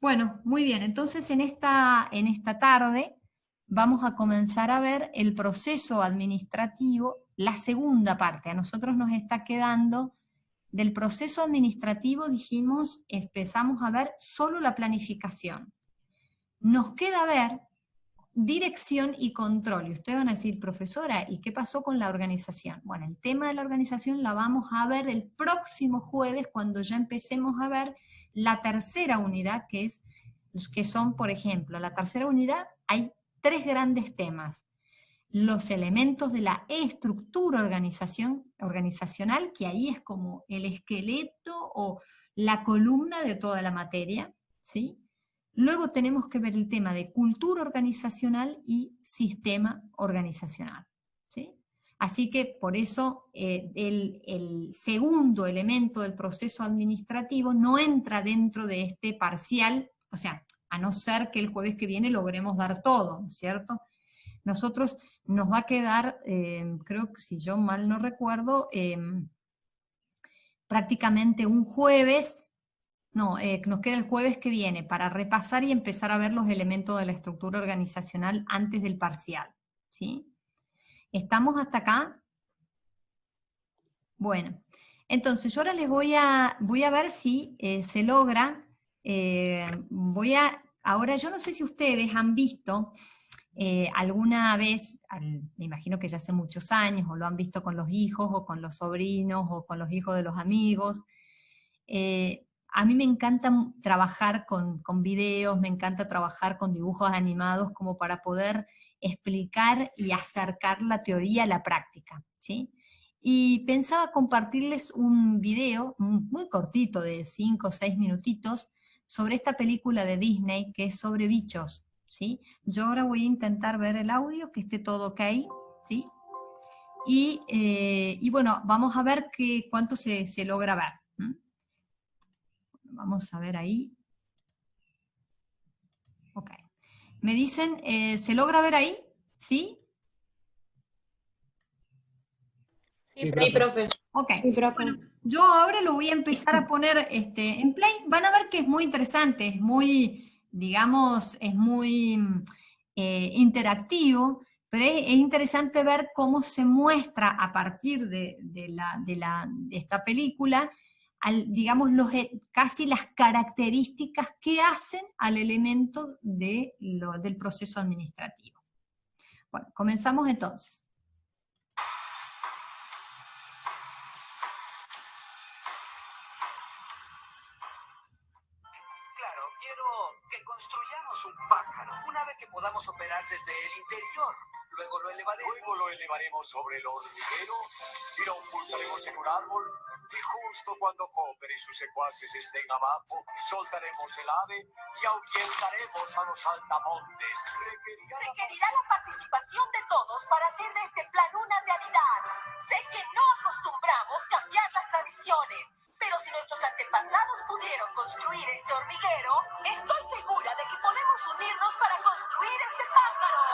Bueno, muy bien. Entonces en esta tarde vamos a comenzar a ver el proceso administrativo, la segunda parte. A nosotros nos está quedando del proceso administrativo, dijimos, empezamos a ver solo la planificación. Nos queda ver dirección y control. Y ustedes van a decir, profesora, ¿y qué pasó con la organización? Bueno, el tema de la organización la vamos a ver el próximo jueves, cuando ya empecemos a ver la tercera unidad, que son, por ejemplo, la tercera unidad, hay tres grandes temas. Los elementos de la estructura organizacional, que ahí es como el esqueleto o la columna de toda la materia, ¿sí? Luego tenemos que ver el tema de cultura organizacional y sistema organizacional, ¿sí? Así que por eso el segundo elemento del proceso administrativo no entra dentro de este parcial, o sea, a no ser que el jueves que viene logremos dar todo, ¿no es cierto? Nosotros nos va a quedar, creo que si yo mal no recuerdo, prácticamente un jueves, no, nos queda el jueves que viene para repasar y empezar a ver los elementos de la estructura organizacional antes del parcial, ¿sí? ¿Estamos hasta acá? Bueno, entonces yo ahora les voy a ver si se logra, ahora yo no sé si ustedes han visto alguna vez, me imagino que ya hace muchos años, o lo han visto con los hijos, o con los sobrinos, o con los hijos de los amigos. A mí me encanta trabajar con videos, me encanta trabajar con dibujos animados como para poder explicar y acercar la teoría a la práctica, ¿sí? Y pensaba compartirles un video muy cortito, de 5 o 6 minutitos, sobre esta película de Disney que es sobre bichos, ¿sí? Yo ahora voy a intentar ver el audio, que esté todo ok, ¿sí? Y bueno, vamos a ver cuánto se logra ver. Vamos a ver ahí. Ok. Me dicen, ¿se logra ver ahí? ¿Sí? Sí, profe. Ok. Sí, profe. Bueno, yo ahora lo voy a empezar a poner en play. Van a ver que es muy interesante, es muy, digamos, es muy interactivo, pero es interesante ver cómo se muestra a partir de esta película, digamos, casi las características que hacen al elemento del proceso administrativo. Bueno, comenzamos entonces. Claro, quiero que construyamos un pájaro, una ave que podamos operar desde el interior. Luego lo elevaremos sobre el hormiguero y lo ocultaremos en un árbol. Y justo cuando Hopper y sus secuaces estén abajo, soltaremos el ave y ahuyentaremos a los saltamontes. Requerirá la participación de todos para hacer de este plan una realidad. Sé que no acostumbramos cambiar las tradiciones, pero si nuestros antepasados pudieron construir este hormiguero, estoy segura de que podemos unirnos para construir este pájaro.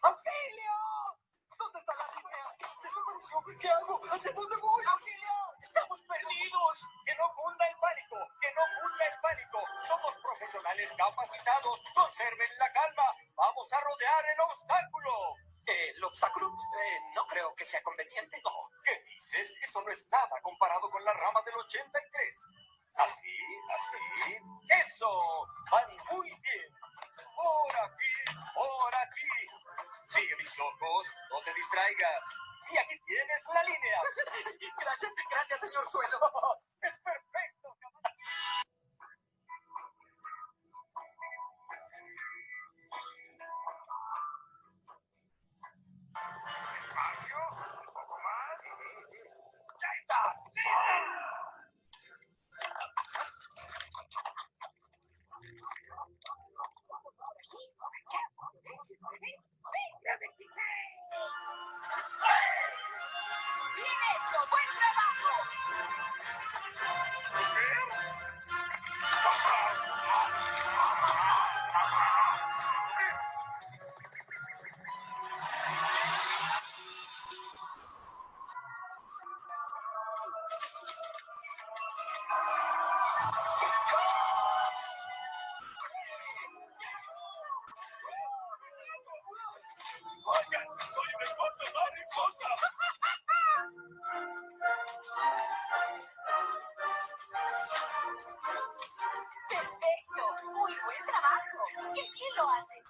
¡Auxilio! ¿Dónde está la ribera? ¡Desapareció! ¿Qué hago? ¿Hacia dónde voy? ¡Auxilio! ¡Estamos perdidos! afectados. Conserven la calma. Vamos a rodear el obstáculo. ¿El obstáculo? No creo que sea conveniente. No, ¿qué dices? Esto no es nada comparado con la rama del 83. Así, así. ¡Eso! Van muy bien. Por aquí, por aquí. Sigue mis ojos, no te distraigas. Y aquí tienes la línea. Gracias, señor Suelo. Es perfecto. Despacio, un poco más. ¡Ya está! ¡Bien hecho! ¡Buen trabajo! Oigan, soy una hermosa mariposa. ¡Perfecto! ¡Muy buen trabajo! ¡Qué bien lo hacen!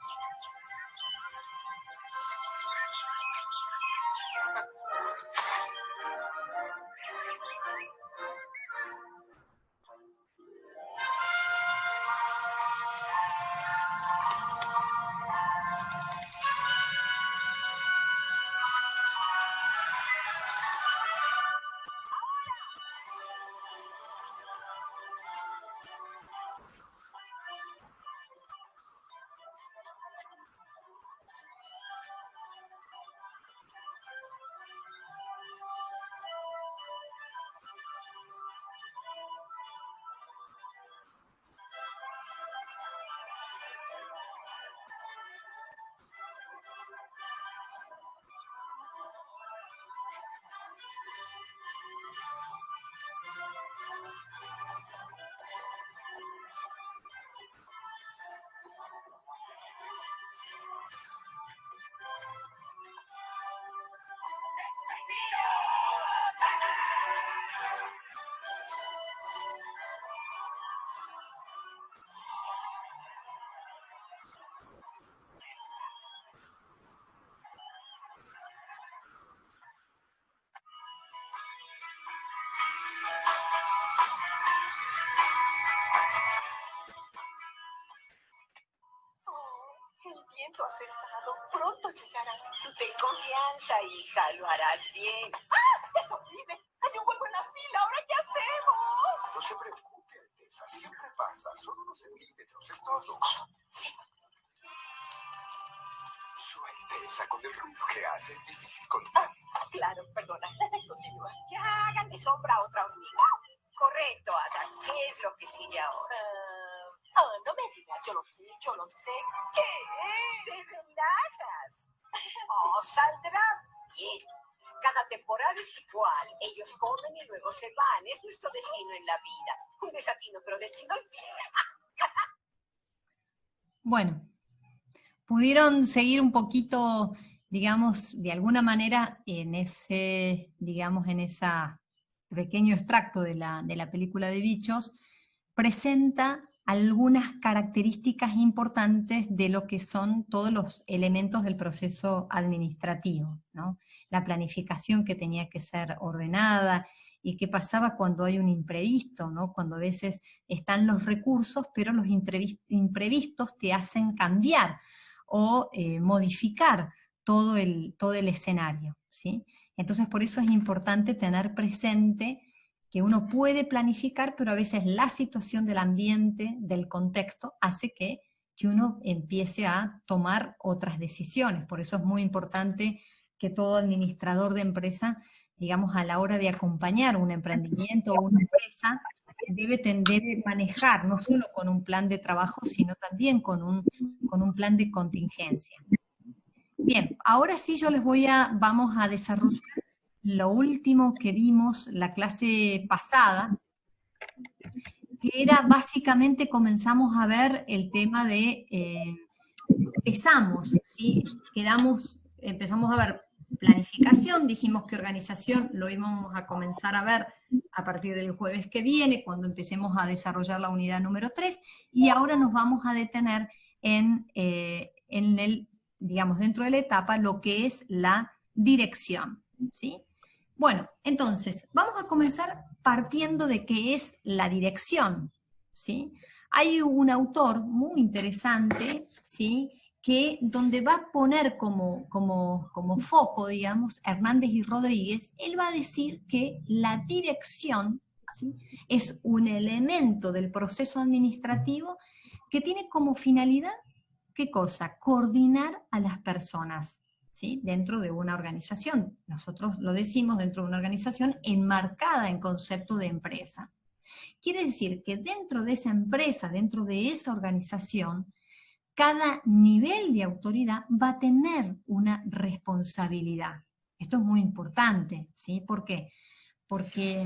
El viento ha cesado. Pronto llegará. Ten confianza, hija. Lo harás bien. ¡Ah! ¡Es horrible! ¡Hay un hueco en la fila! ¿Ahora qué hacemos? No se preocupe, Alteza. Siempre pasa. Son unos centímetros. Es todo. Su Alteza, con el ruido que hace, es difícil contar. Claro, perdona. Continúa. Ya, háganle sombra a otra hormiga. Correcto, Ada. ¿Qué es lo que sigue ahora? No me digas. Yo lo sé, yo lo sé. ¿Qué? Te relajas. Oh, saldrá bien. Cada temporada es igual. Ellos comen y luego se van. Es nuestro destino en la vida. Un desatino, pero destino al fin. Bueno, pudieron seguir un poquito, digamos, de alguna manera en ese, digamos, en esa pequeño extracto de la película de Bichos, presenta algunas características importantes de lo que son todos los elementos del proceso administrativo, ¿no? La planificación que tenía que ser ordenada y qué pasaba cuando hay un imprevisto, ¿no? Cuando a veces están los recursos, pero los imprevistos te hacen cambiar o modificar todo el escenario, ¿sí? Entonces por eso es importante tener presente que uno puede planificar, pero a veces la situación del ambiente, del contexto, hace que uno empiece a tomar otras decisiones. Por eso es muy importante que todo administrador de empresa, digamos, a la hora de acompañar un emprendimiento o una empresa, debe manejar, no solo con un plan de trabajo, sino también con un plan de contingencia. Bien, ahora sí vamos a desarrollar lo último que vimos la clase pasada, que era básicamente comenzamos a ver el tema de, empezamos, ¿sí? Empezamos a ver planificación, dijimos que organización lo íbamos a comenzar a ver a partir del jueves que viene, cuando empecemos a desarrollar la unidad número 3, y ahora nos vamos a detener en el, digamos, dentro de la etapa, lo que es la dirección, ¿sí? Bueno, entonces, vamos a comenzar partiendo de qué es la dirección, ¿sí? Hay un autor muy interesante, ¿sí?, donde va a poner como foco, digamos, Hernández y Rodríguez. Él va a decir que la dirección, ¿sí?, es un elemento del proceso administrativo que tiene como finalidad, ¿qué cosa? Coordinar a las personas, ¿sí?, dentro de una organización. Nosotros lo decimos dentro de una organización enmarcada en concepto de empresa. Quiere decir que dentro de esa empresa, dentro de esa organización, cada nivel de autoridad va a tener una responsabilidad. Esto es muy importante, ¿sí? ¿Por qué? Porque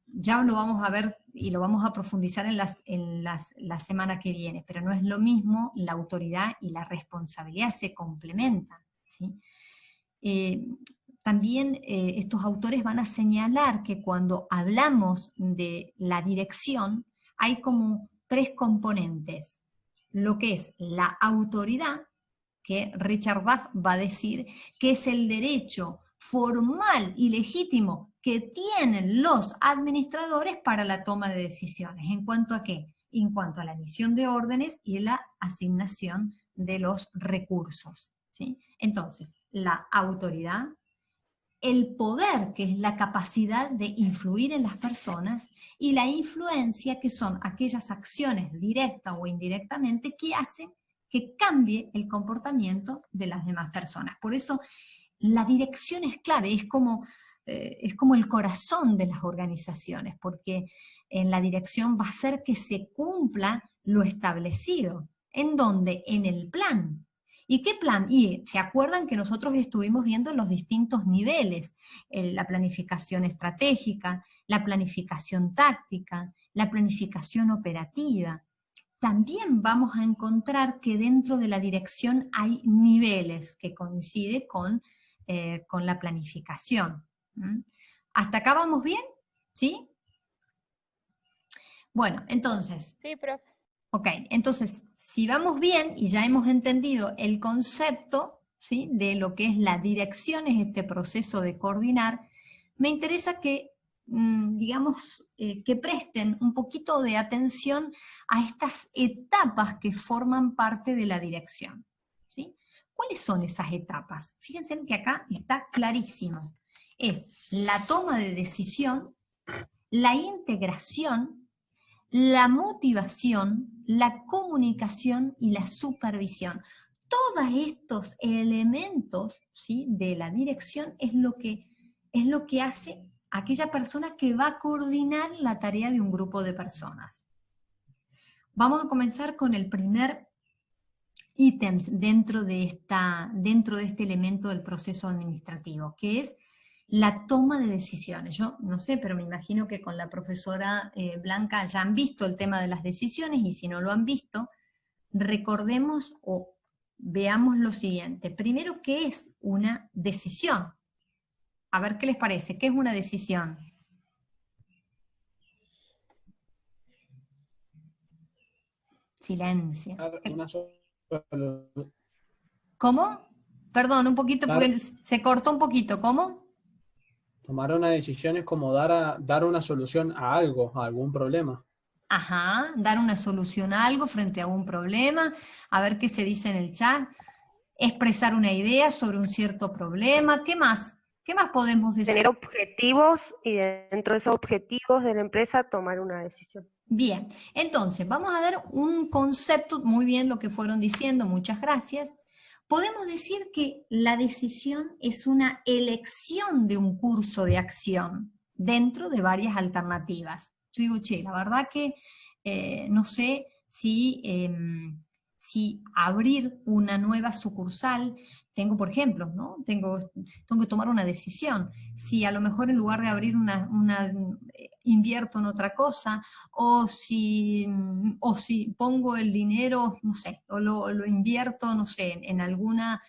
ya lo vamos a ver y lo vamos a profundizar la semana que viene, pero no es lo mismo la autoridad y la responsabilidad, se complementan, ¿sí? También estos autores van a señalar que cuando hablamos de la dirección hay como 3 componentes. Lo que es la autoridad, que Richard Buff va a decir que es el derecho formal y legítimo que tienen los administradores para la toma de decisiones. ¿En cuanto a qué? En cuanto a la emisión de órdenes y la asignación de los recursos, ¿sí? Entonces, la autoridad, el poder, que es la capacidad de influir en las personas, y la influencia, que son aquellas acciones directa o indirectamente que hacen que cambie el comportamiento de las demás personas. Por eso la dirección es clave, es como el corazón de las organizaciones, porque en la dirección va a hacer que se cumpla lo establecido. ¿En dónde? En el plan. ¿Y qué plan? Y se acuerdan que nosotros estuvimos viendo los distintos niveles, la planificación estratégica, la planificación táctica, la planificación operativa. También vamos a encontrar que dentro de la dirección hay niveles que coinciden con la planificación. ¿Hasta acá vamos bien? ¿Sí? Bueno, entonces... Sí, profe. Ok, entonces, si vamos bien y ya hemos entendido el concepto, ¿sí?, de lo que es la dirección, es este proceso de coordinar, me interesa que, digamos, que presten un poquito de atención a estas etapas que forman parte de la dirección, ¿sí? ¿Cuáles son esas etapas? Fíjense que acá está clarísimo. Es la toma de decisión, la integración, la motivación, la comunicación y la supervisión. Todos estos elementos, ¿sí?, de la dirección es lo que hace aquella persona que va a coordinar la tarea de un grupo de personas. Vamos a comenzar con el primer ítem dentro de este elemento del proceso administrativo, que es la toma de decisiones. Yo no sé, pero me imagino que con la profesora Blanca ya han visto el tema de las decisiones, y si no lo han visto, recordemos o veamos lo siguiente. Primero, ¿qué es una decisión? A ver qué les parece. ¿Qué es una decisión? Silencio. ¿Cómo? Perdón, un poquito, porque se cortó un poquito. ¿Cómo? Tomar una decisión es como dar una solución a algo, a algún problema. Ajá, dar una solución a algo frente a un problema, a ver qué se dice en el chat, expresar una idea sobre un cierto problema. ¿Qué más? ¿Qué más podemos decir? Tener objetivos y dentro de esos objetivos de la empresa tomar una decisión. Bien, entonces vamos a dar un concepto, muy bien lo que fueron diciendo, muchas gracias. Podemos decir que la decisión es una elección de un curso de acción dentro de varias alternativas. Yo digo, che, la verdad que no sé si abrir una nueva sucursal, tengo, por ejemplo, ¿no? Tengo que tomar una decisión. Si a lo mejor en lugar de abrir invierto en otra cosa, o si pongo el dinero, no sé, o lo invierto, no sé, en alguna,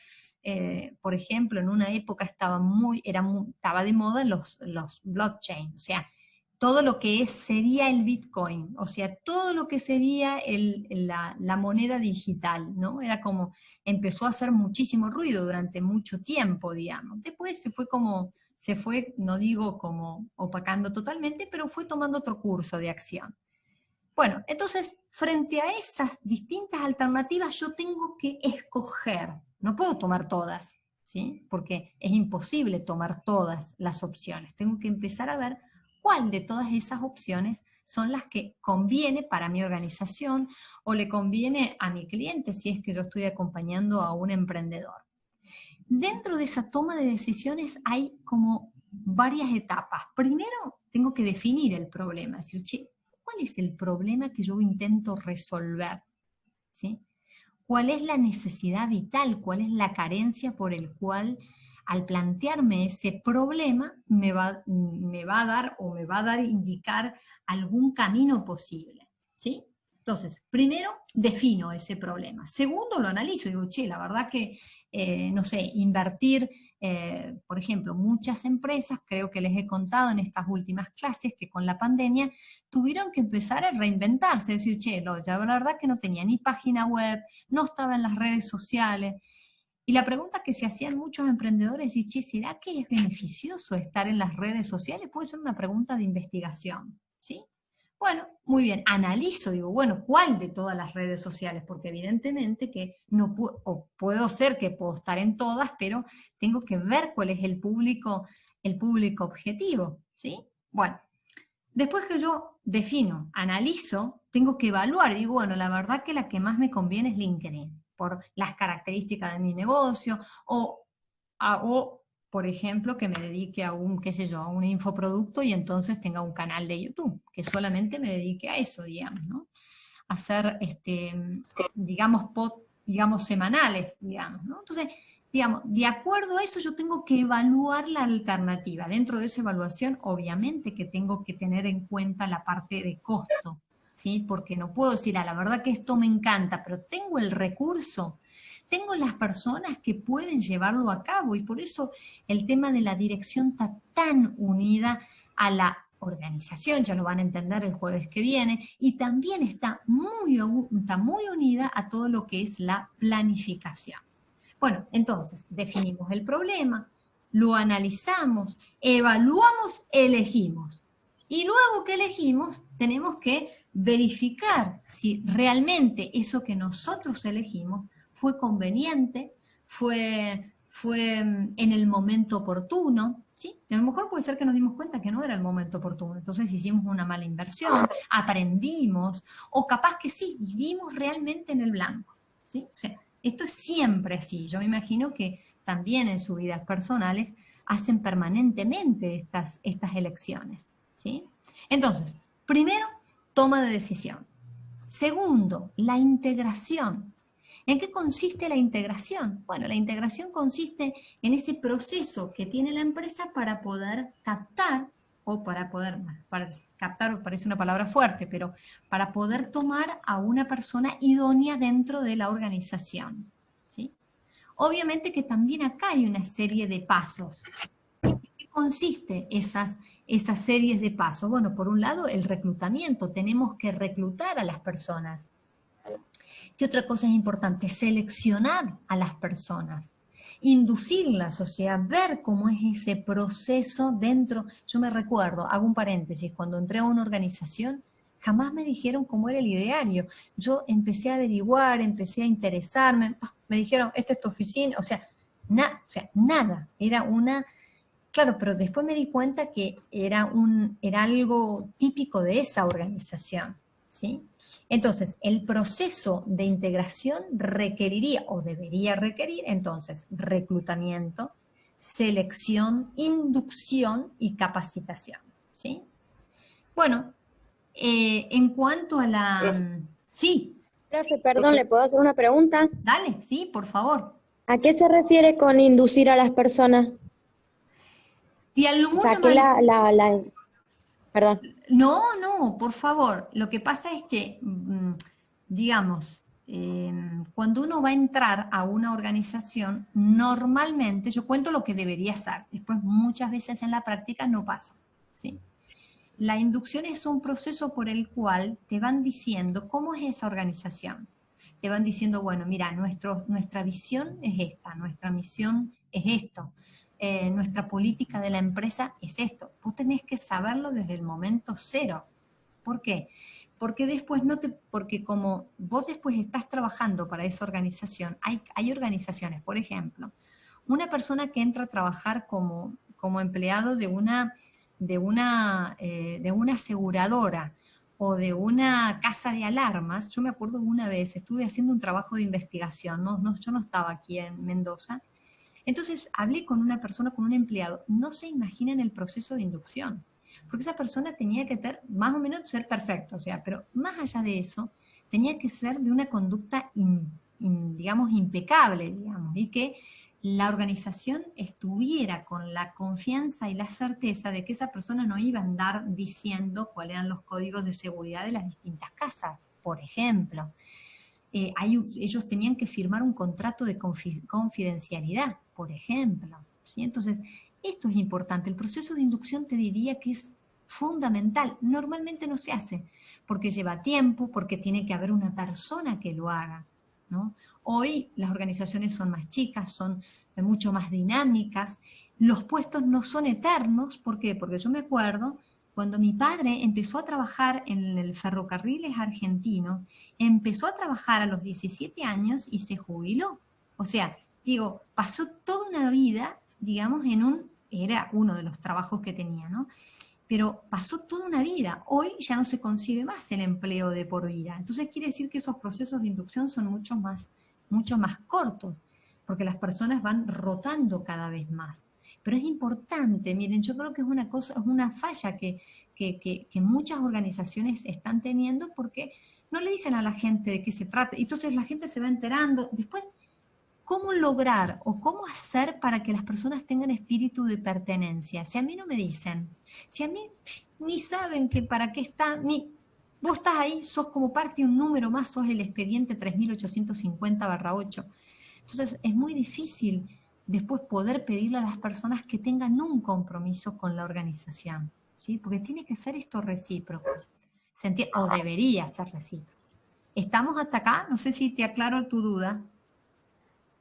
por ejemplo, en una época estaba de moda los blockchain, o sea, todo lo que sería el Bitcoin, o sea, todo lo que sería la moneda digital, ¿no? Era como, empezó a hacer muchísimo ruido durante mucho tiempo, digamos. Después se fue, no digo como opacando totalmente, pero fue tomando otro curso de acción. Bueno, entonces, frente a esas distintas alternativas, yo tengo que escoger, no puedo tomar todas, ¿sí? Porque es imposible tomar todas las opciones. Tengo que empezar a ver cuál de todas esas opciones son las que conviene para mi organización o le conviene a mi cliente si es que yo estoy acompañando a un emprendedor. Dentro de esa toma de decisiones hay como varias etapas. Primero, tengo que definir el problema, es decir, che, ¿cuál es el problema que yo intento resolver? ¿Sí? ¿Cuál es la necesidad vital? ¿Cuál es la carencia por el cual, al plantearme ese problema, me va a dar indicar algún camino posible? ¿Sí? Entonces, primero, defino ese problema. Segundo, lo analizo. Digo, che, la verdad que, no sé, invertir, por ejemplo, muchas empresas, creo que les he contado en estas últimas clases, que con la pandemia tuvieron que empezar a reinventarse, decir, che, ya la verdad que no tenía ni página web, no estaba en las redes sociales. Y la pregunta que se hacían muchos emprendedores es, che, ¿será que es beneficioso estar en las redes sociales? Puede ser una pregunta de investigación, ¿sí? Bueno, muy bien, analizo, digo, bueno, ¿cuál de todas las redes sociales? Porque evidentemente que no puedo ser que puedo estar en todas, pero tengo que ver cuál es el público objetivo, ¿sí? Bueno, después que yo defino, analizo, tengo que evaluar, digo, bueno, la verdad que la que más me conviene es LinkedIn, por las características de mi negocio, o por ejemplo, que me dedique a a un infoproducto y entonces tenga un canal de YouTube, que solamente me dedique a eso, digamos, ¿no? A hacer, digamos, semanales, digamos, ¿no? Entonces, digamos, de acuerdo a eso yo tengo que evaluar la alternativa. Dentro de esa evaluación, obviamente que tengo que tener en cuenta la parte de costo, ¿sí? Porque no puedo decir, la verdad que esto me encanta, pero tengo el recurso, tengo las personas que pueden llevarlo a cabo, y por eso el tema de la dirección está tan unida a la organización, ya lo van a entender el jueves que viene, y también está muy unida a todo lo que es la planificación. Bueno, entonces, definimos el problema, lo analizamos, evaluamos, elegimos. Y luego que elegimos, tenemos que verificar si realmente eso que nosotros elegimos fue conveniente, fue en el momento oportuno, ¿sí? Y a lo mejor puede ser que nos dimos cuenta que no era el momento oportuno, entonces hicimos una mala inversión, aprendimos, o capaz que sí, dimos realmente en el blanco, ¿sí? O sea, esto es siempre así. Yo me imagino que también en sus vidas personales hacen permanentemente estas elecciones, ¿sí? Entonces, primero, toma de decisión. Segundo, la integración. ¿En qué consiste la integración? Bueno, la integración consiste en ese proceso que tiene la empresa para poder captar, para captar parece una palabra fuerte, pero para poder tomar a una persona idónea dentro de la organización, ¿sí? Obviamente que también acá hay una serie de pasos. ¿En qué consiste esas series de pasos? Bueno, por un lado, el reclutamiento. Tenemos que reclutar a las personas. ¿Qué otra cosa es importante? Seleccionar a las personas, inducirlas, o sea, ver cómo es ese proceso dentro. Yo me recuerdo, hago un paréntesis, cuando entré a una organización, jamás me dijeron cómo era el ideario. Yo empecé a averiguar, empecé a interesarme, me dijeron, esta es tu oficina, o sea, nada, era una... Claro, pero después me di cuenta que era algo típico de esa organización, ¿sí? Entonces, el proceso de integración requeriría, o debería requerir, entonces, reclutamiento, selección, inducción y capacitación, ¿sí? Bueno, en cuanto a la... Sí. Profe, perdón, ¿le puedo hacer una pregunta? Dale, sí, por favor. ¿A qué se refiere con inducir a las personas? De alguna O sea, ¿qué Perdón. No, no, por favor. Lo que pasa es que, digamos, cuando uno va a entrar a una organización, normalmente, yo cuento lo que debería ser, después muchas veces en la práctica no pasa, ¿sí? La inducción es un proceso por el cual te van diciendo cómo es esa organización. Te van diciendo, bueno, mira, nuestra visión es esta, nuestra misión es esto, nuestra política de la empresa es esto. Vos tenés que saberlo desde el momento cero. ¿Por qué? Porque después porque como vos después estás trabajando para esa organización, hay organizaciones, por ejemplo, una persona que entra a trabajar como empleado de una aseguradora o de una casa de alarmas. Yo me acuerdo una vez, estuve haciendo un trabajo de investigación, yo no estaba aquí en Mendoza, entonces hablé con una persona, con un empleado, no se imaginan el proceso de inducción, porque esa persona tenía que más o menos ser perfecto, o sea, pero más allá de eso, tenía que ser de una conducta, digamos, impecable, digamos, y que la organización estuviera con la confianza y la certeza de que esa persona no iba a andar diciendo cuáles eran los códigos de seguridad de las distintas casas, por ejemplo. Ellos tenían que firmar un contrato de confidencialidad, por ejemplo, ¿sí? Entonces, esto es importante. El proceso de inducción te diría que es fundamental. Normalmente no se hace, porque lleva tiempo, porque tiene que haber una persona que lo haga, ¿no? Hoy las organizaciones son más chicas, son mucho más dinámicas, los puestos no son eternos. ¿Por qué? Porque yo me acuerdo cuando mi padre empezó a trabajar en el ferrocarriles argentino, empezó a trabajar a los 17 años y se jubiló. O sea, digo, pasó toda una vida, digamos, era uno de los trabajos que tenía, ¿no? Pero pasó toda una vida. Hoy ya no se concibe más el empleo de por vida. Entonces quiere decir que esos procesos de inducción son mucho más cortos, porque las personas van rotando cada vez más. Pero es importante, miren, yo creo que es una falla que muchas organizaciones están teniendo, porque no le dicen a la gente de qué se trata. Entonces la gente se va enterando. Después, ¿cómo lograr o cómo hacer para que las personas tengan espíritu de pertenencia? Si a mí no me dicen, si a mí ni saben que para qué está, ni vos estás ahí, sos como parte de un número más, sos el expediente 3850/8. Entonces es muy difícil después poder pedirle a las personas que tengan un compromiso con la organización, ¿sí? Porque tiene que ser esto recíproco, o debería ser recíproco. ¿Estamos hasta acá? No sé si te aclaro tu duda.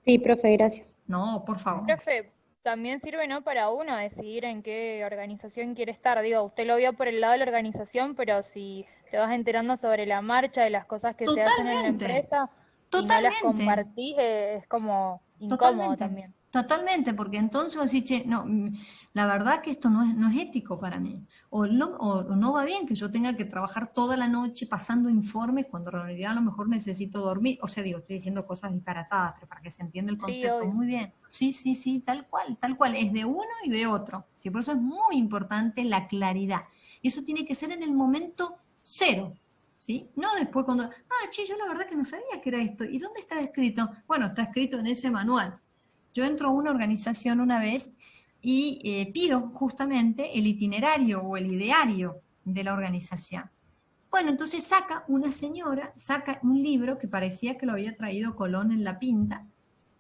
Sí, profe, gracias. No, por favor. Profe, también sirve, ¿no?, para uno decidir en qué organización quiere estar. Digo, usted lo vio por el lado de la organización, pero si te vas enterando sobre la marcha de las cosas que se hacen en la empresa y no las compartís, es como incómodo también. Totalmente, porque entonces vos decís, che, no, la verdad que esto no es ético para mí. O no va bien que yo tenga que trabajar toda la noche pasando informes cuando en realidad a lo mejor necesito dormir. O sea, digo, estoy diciendo cosas disparatadas, pero para que se entienda el concepto. Sí, muy bien. Sí, tal cual. Es de uno y de otro. Sí, por eso es muy importante la claridad. Eso tiene que ser en el momento cero. ¿Sí? No después cuando, che, yo la verdad que no sabía que era esto. ¿Y dónde está escrito? Bueno, está escrito en ese manual. Yo entro a una organización una vez y pido justamente el itinerario o el ideario de la organización. Bueno, entonces una señora saca un libro que parecía que lo había traído Colón en la pinta,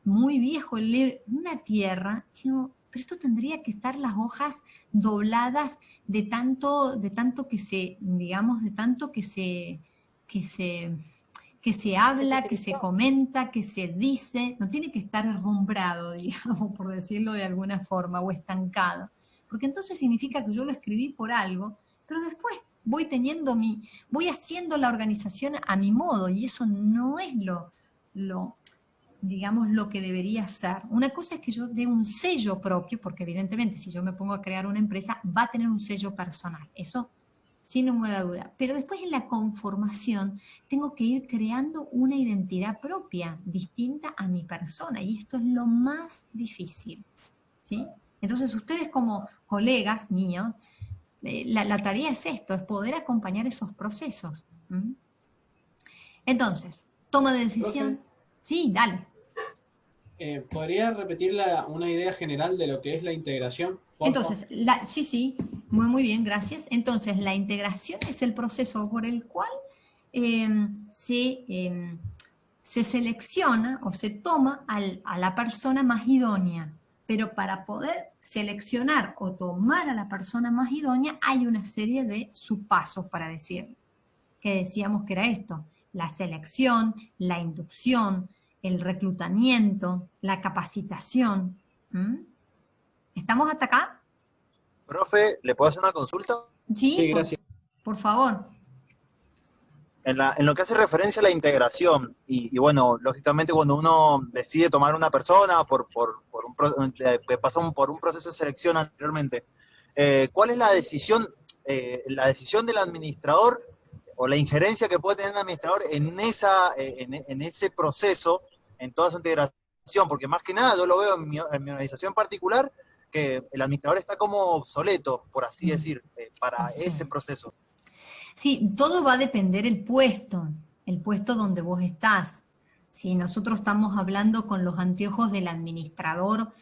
muy viejo el libro, una tierra. Digo, pero esto tendría que estar las hojas dobladas de tanto que se, digamos, de tanto que se habla, que se comenta, que se dice, no tiene que estar herrumbrado, digamos, por decirlo de alguna forma, o estancado. Porque entonces significa que yo lo escribí por algo, pero después voy haciendo la organización a mi modo, y eso no es digamos, lo que debería ser. Una cosa es que yo dé un sello propio, porque evidentemente si yo me pongo a crear una empresa, va a tener un sello personal. Eso sin ninguna duda. Pero después en la conformación tengo que ir creando una identidad propia, distinta a mi persona, y esto es lo más difícil, ¿sí? Entonces ustedes como colegas míos, la tarea es esto, es poder acompañar esos procesos. Entonces, toma de decisión. ¿Profe? Sí, dale. ¿Podría repetir una idea general de lo que es la integración? Entonces, sí. Muy bien, gracias. Entonces, la integración es el proceso por el cual se selecciona o se toma a la persona más idónea. Pero para poder seleccionar o tomar a la persona más idónea hay una serie de subpasos, para decir, que decíamos que era esto: la selección, la inducción, el reclutamiento, la capacitación. ¿Mm? ¿Estamos hasta acá? Profe, ¿le puedo hacer una consulta? Sí, Sí, gracias. por favor. En lo que hace referencia a la integración, y bueno, lógicamente cuando uno decide tomar una persona que pasó por un proceso de selección anteriormente, ¿cuál es la decisión del administrador o la injerencia que puede tener el administrador en ese proceso, en toda su integración? Porque más que nada yo lo veo en mi organización particular, que el administrador está como obsoleto, por así decir, para Sí. ese proceso. Sí, todo va a depender el puesto donde vos estás. Si nosotros estamos hablando con los anteojos del administrador,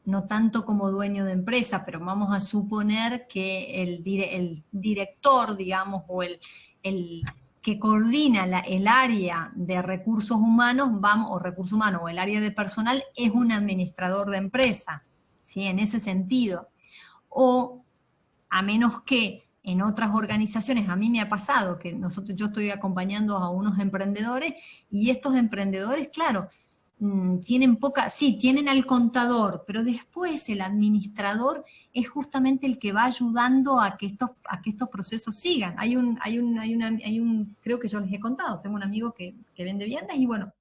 no tanto como dueño de empresa, pero vamos a suponer que el director, digamos, o el que coordina el área de recursos humanos, o el área de personal, es un administrador de empresa, ¿sí? En ese sentido. O a menos que en otras organizaciones, a mí me ha pasado que yo estoy acompañando a unos emprendedores y estos emprendedores, claro, tienen al contador, pero después el administrador es justamente el que va ayudando a que estos procesos sigan. Creo que yo les he contado, tengo un amigo que vende viandas y bueno,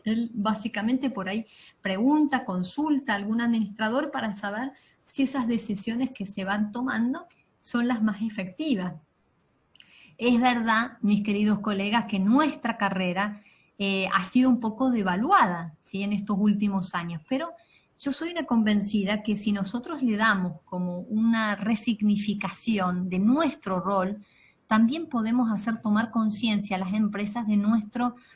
él básicamente por ahí pregunta, consulta a algún administrador para saber si esas decisiones que se van tomando son las más efectivas. Es verdad, mis queridos colegas, que nuestra carrera ha sido un poco devaluada, ¿sí?, en estos últimos años, pero yo soy una convencida que si nosotros le damos como una resignificación de nuestro rol, también podemos hacer tomar conciencia a las empresas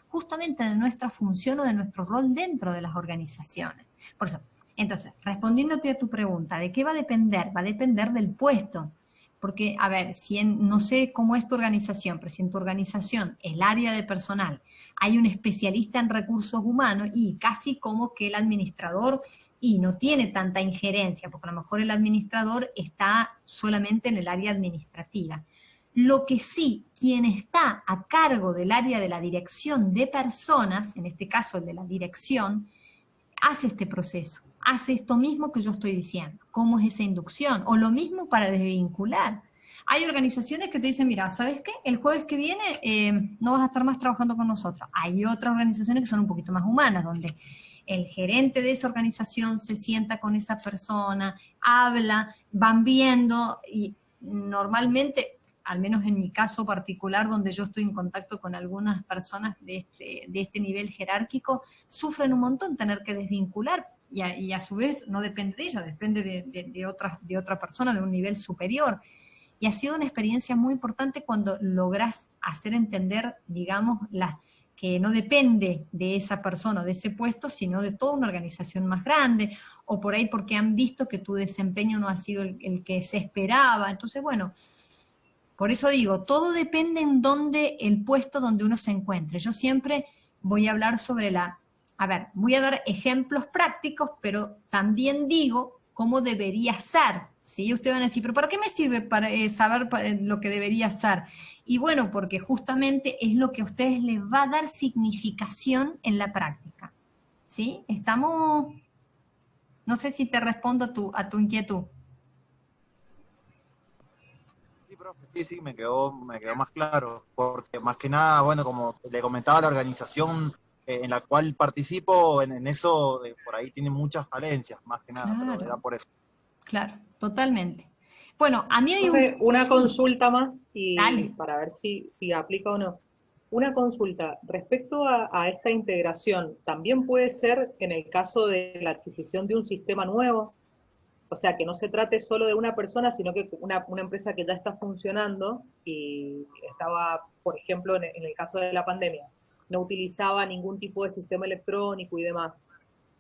justamente de nuestra función o de nuestro rol dentro de las organizaciones. Por eso, entonces, respondiéndote a tu pregunta, ¿de qué va a depender? Va a depender del puesto. Porque, a ver, no sé cómo es tu organización, pero si en tu organización, el área de personal, hay un especialista en recursos humanos y casi como que el administrador y no tiene tanta injerencia, porque a lo mejor el administrador está solamente en el área administrativa. Lo que sí, quien está a cargo del área de la dirección de personas, en este caso el de la dirección, hace este proceso, hace esto mismo que yo estoy diciendo. ¿Cómo es esa inducción? O lo mismo para desvincular. Hay organizaciones que te dicen, mira, ¿sabes qué? El jueves que viene no vas a estar más trabajando con nosotros. Hay otras organizaciones que son un poquito más humanas, donde el gerente de esa organización se sienta con esa persona, habla, van viendo y normalmente, al menos en mi caso particular, donde yo estoy en contacto con algunas personas de este nivel jerárquico, sufren un montón tener que desvincular y a su vez no depende de ella, depende de otra persona de un nivel superior. Y ha sido una experiencia muy importante cuando lográs hacer entender, digamos, que no depende de esa persona o de ese puesto, sino de toda una organización más grande, o por ahí porque han visto que tu desempeño no ha sido el que se esperaba. Entonces, bueno, por eso digo, todo depende en el puesto donde uno se encuentre. Yo siempre voy a hablar sobre voy a dar ejemplos prácticos, pero también digo cómo debería ser, ¿sí? Ustedes van a decir, pero ¿para qué me sirve para saber lo que debería ser? Y bueno, porque justamente es lo que a ustedes les va a dar significación en la práctica, ¿sí? No sé si te respondo a tu inquietud. Sí, profe, sí, me quedó más claro, porque más que nada, bueno, como le comentaba, la organización en la cual participo, en eso, por ahí tiene muchas falencias, más que nada, Claro, pero era por eso. claro, totalmente. Bueno, a mí hay Profe, una consulta más y Dale. para ver si aplica o no. Una consulta respecto a esta integración, ¿también puede ser en el caso de la adquisición de un sistema nuevo? O sea, que no se trate solo de una persona, sino que una empresa que ya está funcionando y estaba, por ejemplo, en el caso de la pandemia, no utilizaba ningún tipo de sistema electrónico y demás.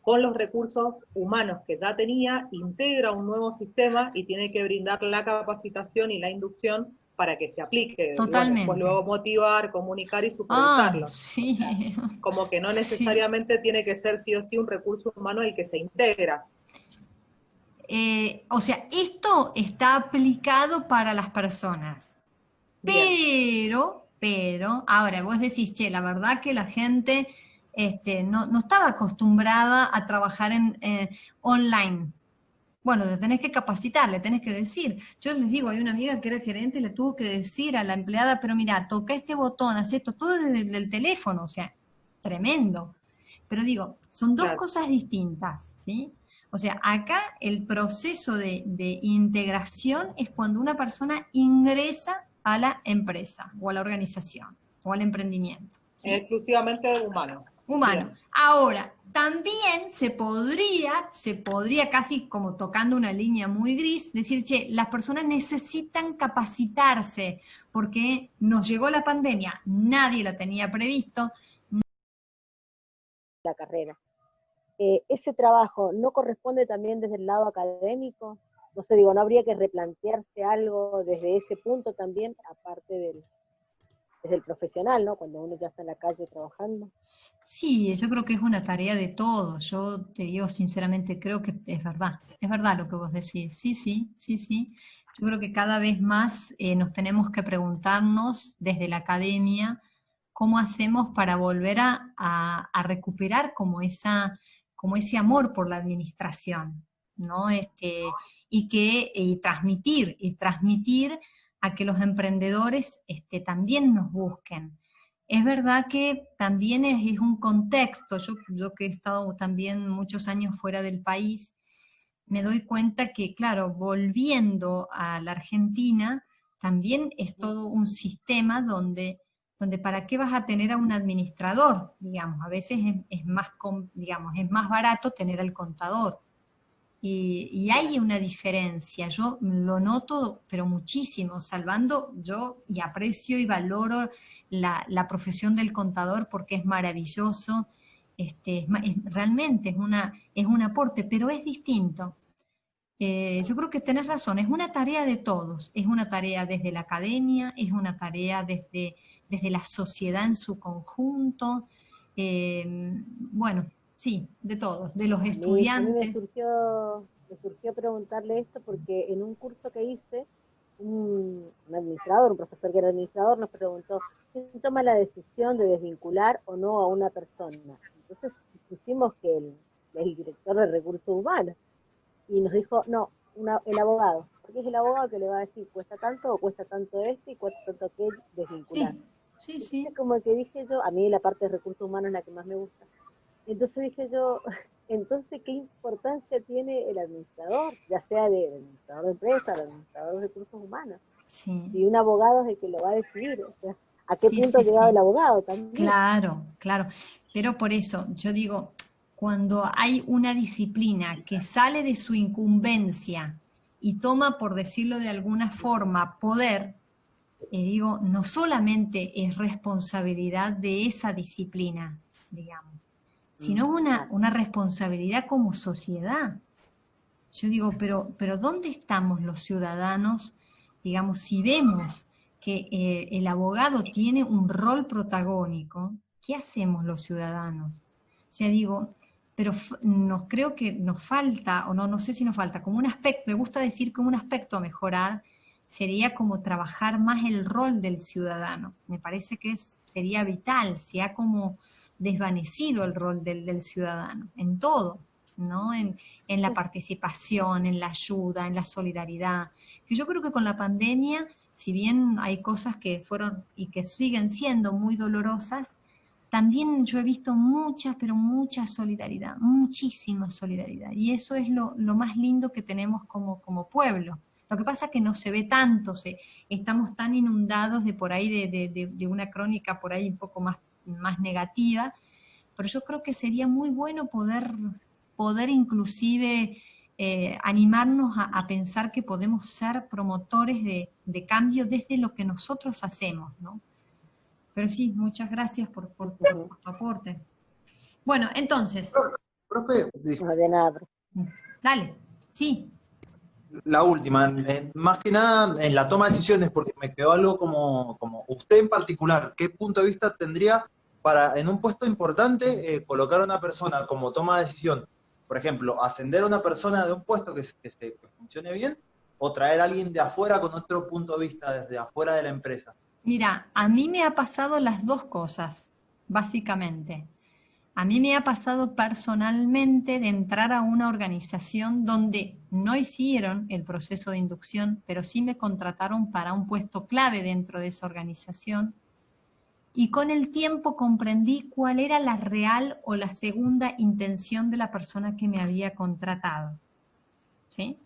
con los recursos humanos que ya tenía, integra un nuevo sistema y tiene que brindar la capacitación y la inducción para que se aplique. Totalmente. Y bueno, después luego motivar, comunicar y supervisarlo. Sí. O sea, como que no Sí. necesariamente tiene que ser sí o sí un recurso humano el que se integra. O sea, esto está aplicado para las personas, pero, ahora vos decís, che, la verdad que la gente no estaba acostumbrada a trabajar online. Bueno, le tenés que capacitar, le tenés que decir. Yo les digo, hay una amiga que era gerente, le tuvo que decir a la empleada, pero mira, toca este botón, haz esto, todo desde el teléfono, o sea, tremendo. Pero digo, son dos cosas distintas, ¿sí? O sea, acá el proceso de integración es cuando una persona ingresa a la empresa, o a la organización, o al emprendimiento, ¿sí? Exclusivamente humano. Humano. Bien. Ahora, también se podría casi como tocando una línea muy gris, decir, che, las personas necesitan capacitarse, porque nos llegó la pandemia, nadie la tenía previsto. La carrera. ¿Ese trabajo no corresponde también desde el lado académico? No sé, digo, ¿no habría que replantearse algo desde ese punto también, aparte desde el profesional, ¿no? Cuando uno ya está en la calle trabajando. Sí, yo creo que es una tarea de todos. Yo te digo sinceramente, creo que es verdad lo que vos decís. Sí. Yo creo que cada vez más nos tenemos que preguntarnos desde la academia cómo hacemos para volver a recuperar como ese amor por la administración, ¿no? Y transmitir a que los emprendedores también nos busquen. Es verdad que también es un contexto, yo que he estado también muchos años fuera del país, me doy cuenta que, claro, volviendo a la Argentina, también es todo un sistema donde ¿para qué vas a tener a un administrador? Digamos, a veces es más barato tener al contador. Y hay una diferencia, yo lo noto, pero muchísimo, salvando yo y aprecio y valoro la profesión del contador porque es maravilloso, realmente es un aporte, pero es distinto. Yo creo que tenés razón, es una tarea de todos, es una tarea desde la academia, es una tarea desde la sociedad en su conjunto, bueno, sí, de todos, de los estudiantes. A mí me surgió preguntarle esto porque en un curso que hice, un administrador, un profesor que era administrador, nos preguntó, ¿quién toma la decisión de desvincular o no a una persona? Entonces pusimos que el director de recursos humanos, y nos dijo, no, el abogado, porque es el abogado que le va a decir, cuesta tanto o cuesta tanto y cuesta tanto aquel desvincular. Sí. Como que dije yo, a mí la parte de recursos humanos es la que más me gusta. Entonces dije yo, entonces, ¿qué importancia tiene el administrador? Ya sea el administrador de empresa, el administrador de recursos humanos. Sí. Y un abogado es el que lo va a decidir. O sea, ¿a qué punto ha llegado el abogado también? Claro. Pero por eso, yo digo, cuando hay una disciplina que sale de su incumbencia y toma, por decirlo de alguna forma, poder, digo, no solamente es responsabilidad de esa disciplina, digamos, sino una responsabilidad como sociedad. Yo digo, pero ¿dónde estamos los ciudadanos? Digamos, si vemos que el abogado tiene un rol protagónico, ¿qué hacemos los ciudadanos? O sea, digo, pero creo que nos falta, o no sé si nos falta, como un aspecto, me gusta decir como un aspecto a mejorar, sería como trabajar más el rol del ciudadano. Me parece que sería vital, se ha como desvanecido el rol del ciudadano, en todo, ¿no? En la participación, en la ayuda, en la solidaridad. Que yo creo que con la pandemia, si bien hay cosas que fueron y que siguen siendo muy dolorosas, también yo he visto pero mucha solidaridad, muchísima solidaridad. Y eso es lo más lindo que tenemos como pueblo. Lo que pasa es que no se ve tanto, estamos tan inundados de por ahí, de una crónica por ahí un poco más negativa, pero yo creo que sería muy bueno poder inclusive animarnos a pensar que podemos ser promotores de cambio desde lo que nosotros hacemos, ¿no? Pero sí, muchas gracias por tu aporte. Bueno, entonces... Profe, No, de nada, profe. Dale, sí. la última, más que nada en la toma de decisiones, porque me quedó algo como usted en particular, ¿qué punto de vista tendría para, en un puesto importante, colocar a una persona como toma de decisión? Por ejemplo, ascender a una persona de un puesto que funcione bien, o traer a alguien de afuera con otro punto de vista, desde afuera de la empresa. Mira, a mí me ha pasado las dos cosas, básicamente. A mí me ha pasado personalmente de entrar a una organización donde no hicieron el proceso de inducción, pero sí me contrataron para un puesto clave dentro de esa organización. Y con el tiempo comprendí cuál era la real o la segunda intención de la persona que me había contratado. ¿Sí?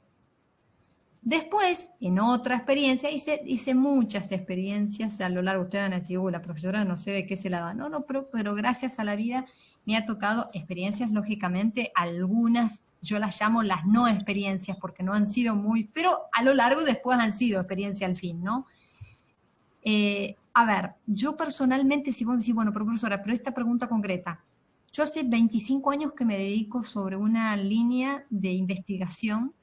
Después, en otra experiencia, hice muchas experiencias a lo largo. Ustedes van a decir, la profesora no sé de qué se la da. No, pero gracias a la vida me ha tocado experiencias, lógicamente, algunas, yo las llamo las no experiencias, porque no han sido pero a lo largo después han sido experiencia al fin, ¿no? A ver, yo personalmente, si vos me decís, bueno, profesora, pero esta pregunta concreta, yo hace 25 años que me dedico sobre una línea de investigación,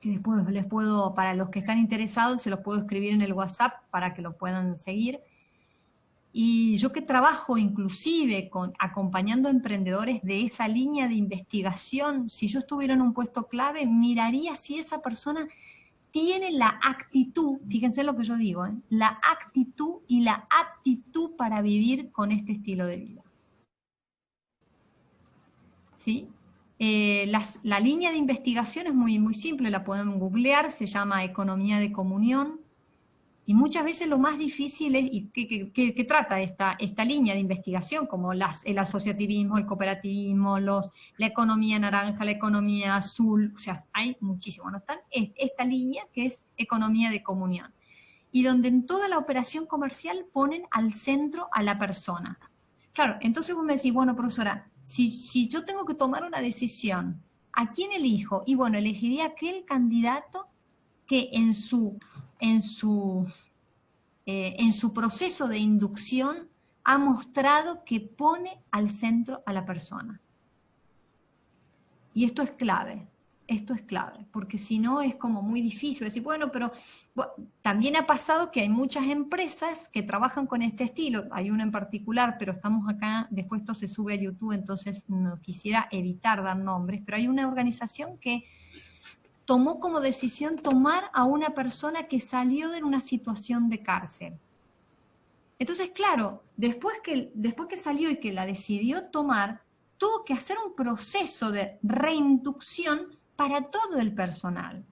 que después les puedo, para los que están interesados, se los puedo escribir en el WhatsApp para que lo puedan seguir. Y yo que trabajo inclusive acompañando a emprendedores de esa línea de investigación, si yo estuviera en un puesto clave, miraría si esa persona tiene la actitud, fíjense lo que yo digo, la actitud y la aptitud para vivir con este estilo de vida. ¿Sí? La línea de investigación es muy, muy simple, la podemos googlear, se llama Economía de Comunión, y muchas veces lo más difícil es, y que trata esta línea de investigación, como el asociativismo, el cooperativismo, la economía naranja, la economía azul, o sea, hay muchísimo, ¿no? Esta línea que es Economía de Comunión, y donde en toda la operación comercial ponen al centro a la persona. Claro, entonces vos me decís, bueno, profesora, si yo tengo que tomar una decisión, ¿a quién elijo? Y bueno, elegiría aquel candidato que en su proceso de inducción ha mostrado que pone al centro a la persona. Y esto es clave, porque si no es como muy difícil decir, bueno, pero también ha pasado que hay muchas empresas que trabajan con este estilo, hay una en particular, pero estamos acá, después esto se sube a YouTube, entonces no quisiera evitar dar nombres, pero hay una organización que tomó como decisión tomar a una persona que salió de una situación de cárcel. Entonces, claro, después que salió y que la decidió tomar, tuvo que hacer un proceso de reinducción para todo el personal.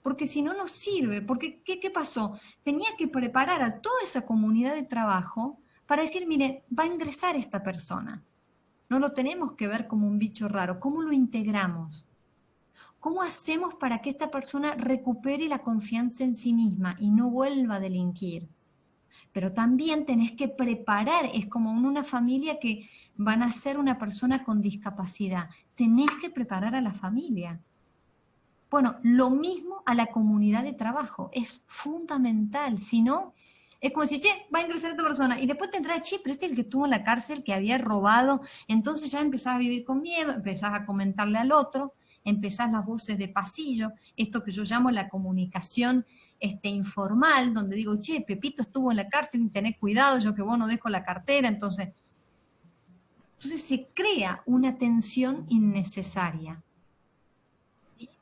Porque si no, no sirve. Porque, ¿qué pasó? Tenía que preparar a toda esa comunidad de trabajo para decir, mire, va a ingresar esta persona. No lo tenemos que ver como un bicho raro. ¿Cómo lo integramos? ¿Cómo hacemos para que esta persona recupere la confianza en sí misma y no vuelva a delinquir? Pero también tenés que preparar, es como en una familia que van a ser una persona con discapacidad. Tenés que preparar a la familia. Bueno, lo mismo a la comunidad de trabajo, es fundamental. Si no, es como decir, che, va a ingresar esta persona, y después te entra, che, pero este es el que estuvo en la cárcel, que había robado, entonces ya empezás a vivir con miedo, empezás a comentarle al otro, empezás las voces de pasillo, esto que yo llamo la comunicación informal, donde digo, che, Pepito estuvo en la cárcel, tenés cuidado, yo que vos no dejo la cartera, entonces se crea una tensión innecesaria.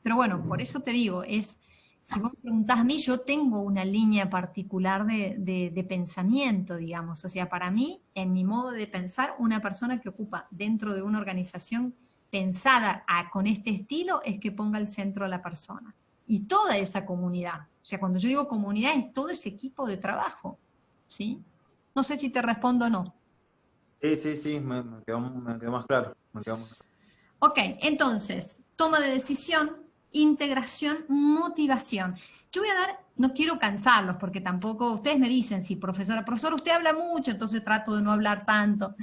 Pero bueno, por eso te digo, si vos me preguntás a mí, yo tengo una línea particular de pensamiento, digamos, o sea, para mí, en mi modo de pensar, una persona que ocupa dentro de una organización pensada con este estilo es que ponga al centro a la persona. Y toda esa comunidad. O sea, cuando yo digo comunidad es todo ese equipo de trabajo. ¿Sí? No sé si te respondo o no. Sí, me quedó más claro. Ok, entonces, toma de decisión, integración, motivación. Yo voy a dar, no quiero cansarlos, porque tampoco, ustedes me dicen, sí, profesora, usted habla mucho, entonces trato de no hablar tanto.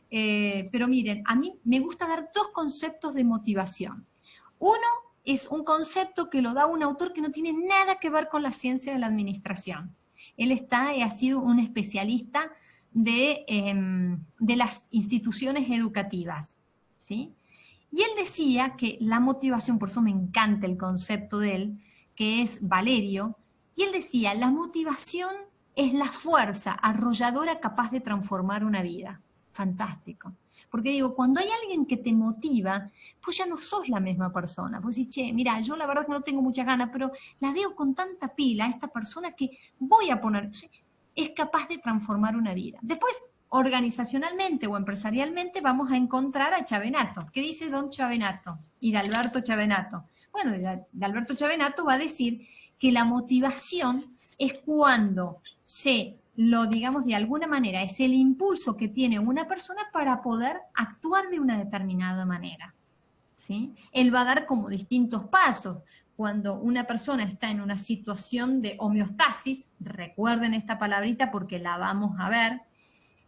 Pero miren, a mí me gusta dar dos conceptos de motivación. Uno es un concepto que lo da un autor que no tiene nada que ver con la ciencia de la administración. Él ha sido un especialista de las instituciones educativas, ¿sí? Y él decía que la motivación, por eso me encanta el concepto de él, que es Valerio, y él decía, la motivación es la fuerza arrolladora capaz de transformar una vida. Fantástico. Porque digo, cuando hay alguien que te motiva, pues ya no sos la misma persona. Pues decís, che, mira, yo la verdad que no tengo muchas ganas, pero la veo con tanta pila a esta persona que voy a poner, es capaz de transformar una vida. Después, organizacionalmente o empresarialmente, vamos a encontrar a Chavenato. ¿Qué dice don Chavenato? Y de Alberto Chavenato. Bueno, de Alberto Chavenato va a decir que la motivación es cuando digamos de alguna manera, es el impulso que tiene una persona para poder actuar de una determinada manera, ¿sí? Él va a dar como distintos pasos. Cuando una persona está en una situación de homeostasis, recuerden esta palabrita porque la vamos a ver,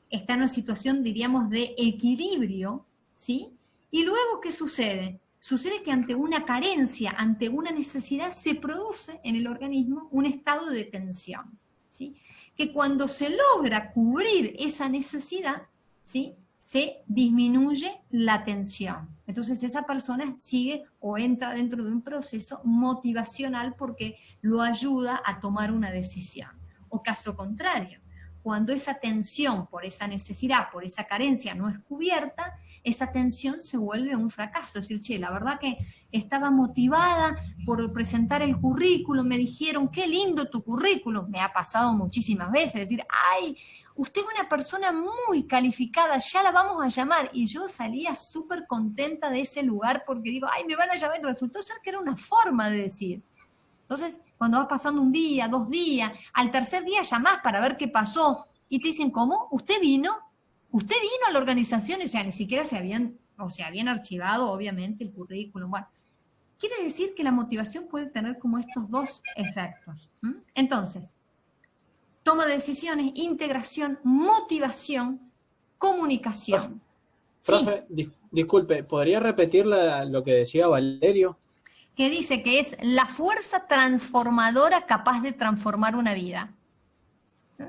está en una situación, diríamos, de equilibrio, ¿sí? Y luego, ¿qué sucede? Sucede que ante una carencia, ante una necesidad, se produce en el organismo un estado de tensión, ¿sí? Que cuando se logra cubrir esa necesidad, ¿sí? Se disminuye la tensión. Entonces esa persona sigue o entra dentro de un proceso motivacional porque lo ayuda a tomar una decisión. O caso contrario, cuando esa tensión por esa necesidad, por esa carencia no es cubierta, esa tensión se vuelve un fracaso. Es decir, che, la verdad que estaba motivada por presentar el currículum, me dijeron, qué lindo tu currículum. Me ha pasado muchísimas veces, decir, ay, usted es una persona muy calificada, ya la vamos a llamar. Y yo salía súper contenta de ese lugar porque digo, ay, me van a llamar. Y resultó ser que era una forma de decir. Entonces, cuando vas pasando un día, 2 días, al tercer día llamás para ver qué pasó. Y te dicen, ¿cómo? ¿Usted vino? ¿Usted vino a la organización? O sea, ni siquiera se habían archivado, obviamente, el currículum. Bueno, quiere decir que la motivación puede tener como estos dos efectos. Entonces, toma de decisiones, integración, motivación, comunicación. Profe, sí. Disculpe, ¿podría repetir lo que decía Valerio? Que dice que es la fuerza transformadora capaz de transformar una vida.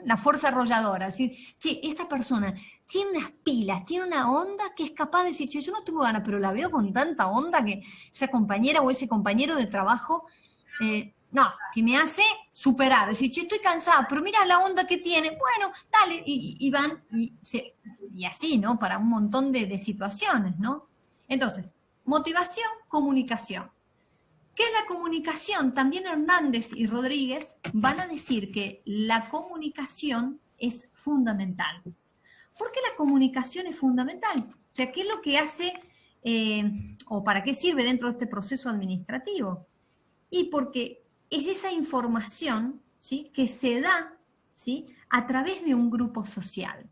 La fuerza arrolladora, es decir, che, esa persona tiene unas pilas, tiene una onda que es capaz de decir, che, yo no tengo ganas, pero la veo con tanta onda que esa compañera o ese compañero de trabajo, que me hace superar, decir, che, estoy cansada, pero mira la onda que tiene, bueno, dale, y van, y así, ¿no? Para un montón de situaciones, ¿no? Entonces, motivación, comunicación. ¿Qué es la comunicación? También Hernández y Rodríguez van a decir que la comunicación es fundamental. ¿Por qué la comunicación es fundamental? O sea, ¿qué es lo que hace o para qué sirve dentro de este proceso administrativo? Y porque es esa información, ¿sí?, que se da, ¿sí?, a través de un grupo social.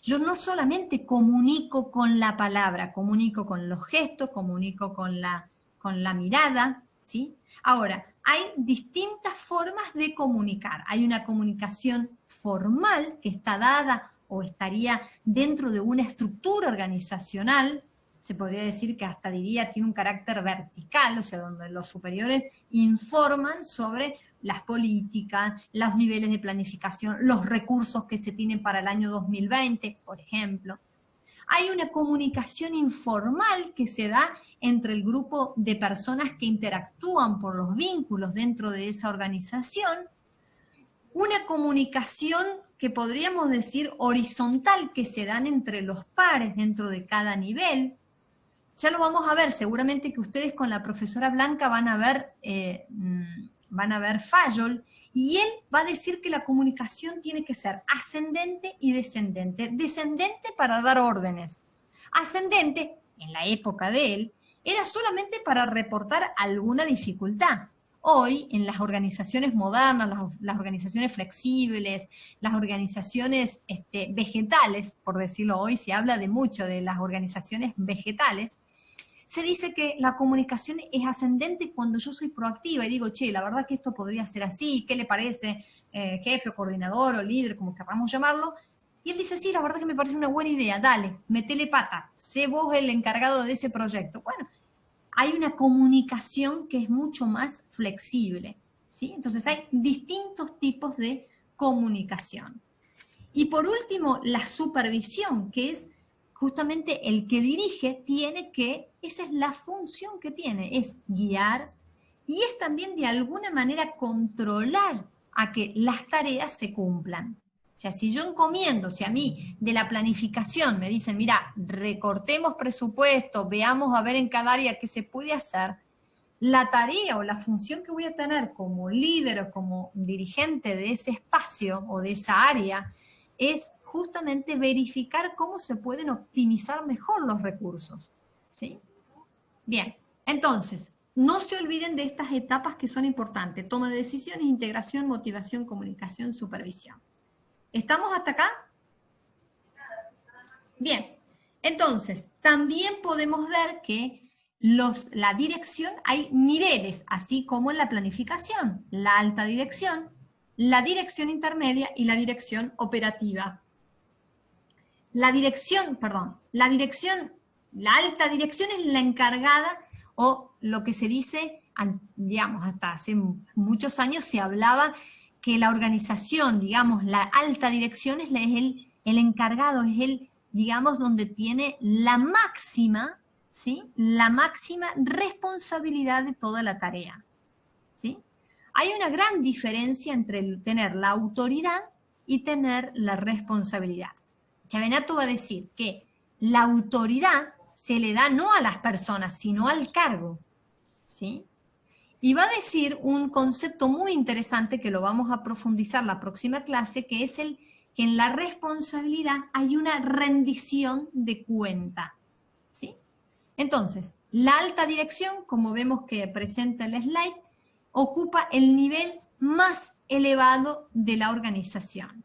Yo no solamente comunico con la palabra, comunico con los gestos, comunico con la mirada, ¿sí? Ahora, hay distintas formas de comunicar. Hay una comunicación formal que está dada o estaría dentro de una estructura organizacional, se podría decir que hasta tiene un carácter vertical, o sea, donde los superiores informan sobre las políticas, los niveles de planificación, los recursos que se tienen para el año 2020, por ejemplo. Hay una comunicación informal que se da entre el grupo de personas que interactúan por los vínculos dentro de esa organización. Una comunicación que podríamos decir horizontal que se dan entre los pares dentro de cada nivel. Ya lo vamos a ver, seguramente que ustedes con la profesora Blanca van a ver Fayol, y él va a decir que la comunicación tiene que ser ascendente y descendente. Descendente para dar órdenes. Ascendente, en la época de él, era solamente para reportar alguna dificultad. Hoy, en las organizaciones modernas, las organizaciones flexibles, las organizaciones vegetales, por decirlo hoy, se habla de mucho de las organizaciones vegetales, se dice que la comunicación es ascendente cuando yo soy proactiva y digo, che, la verdad que esto podría ser así, ¿qué le parece, jefe o coordinador o líder, como queramos llamarlo? Y él dice, sí, la verdad que me parece una buena idea, dale, metele pata, sé vos el encargado de ese proyecto. Bueno, hay una comunicación que es mucho más flexible, ¿sí? Entonces hay distintos tipos de comunicación. Y por último, la supervisión, que es justamente el que dirige tiene que, esa es la función que tiene, es guiar y es también de alguna manera controlar a que las tareas se cumplan. O sea, si yo encomiendo, si a mí de la planificación me dicen, mira, recortemos presupuesto, veamos a ver en cada área qué se puede hacer, la tarea o la función que voy a tener como líder o como dirigente de ese espacio o de esa área es justamente verificar cómo se pueden optimizar mejor los recursos, ¿sí? Bien, entonces, no se olviden de estas etapas que son importantes: toma de decisiones, integración, motivación, comunicación, supervisión. ¿Estamos hasta acá? Bien, entonces, también podemos ver que la dirección, hay niveles, así como en la planificación: la alta dirección, la dirección intermedia y la dirección operativa. La alta dirección es la encargada, o lo que se dice, digamos, hasta hace muchos años se hablaba que la organización, digamos, la alta dirección es el encargado, es el, digamos, donde tiene la máxima, ¿sí? La máxima responsabilidad de toda la tarea, ¿sí? Hay una gran diferencia entre tener la autoridad y tener la responsabilidad. Chavenato va a decir que la autoridad se le da no a las personas, sino al cargo, ¿sí? Y va a decir un concepto muy interesante que lo vamos a profundizar la próxima clase, que es que en la responsabilidad hay una rendición de cuenta, ¿sí? Entonces, la alta dirección, como vemos que presenta el slide, ocupa el nivel más elevado de la organización.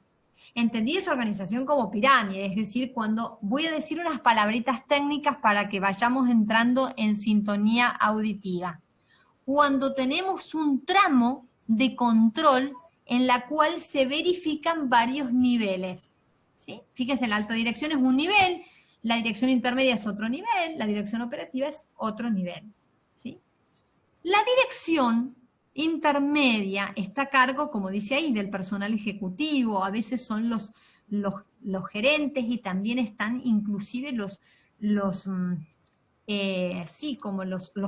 Entendí esa organización como pirámide, es decir, cuando voy a decir unas palabritas técnicas para que vayamos entrando en sintonía auditiva. Cuando tenemos un tramo de control en la cual se verifican varios niveles, ¿sí? Fíjense, la alta dirección es un nivel, la dirección intermedia es otro nivel, la dirección operativa es otro nivel, ¿sí? La dirección intermedia está a cargo, como dice ahí, del personal ejecutivo, a veces son los gerentes y también están inclusive los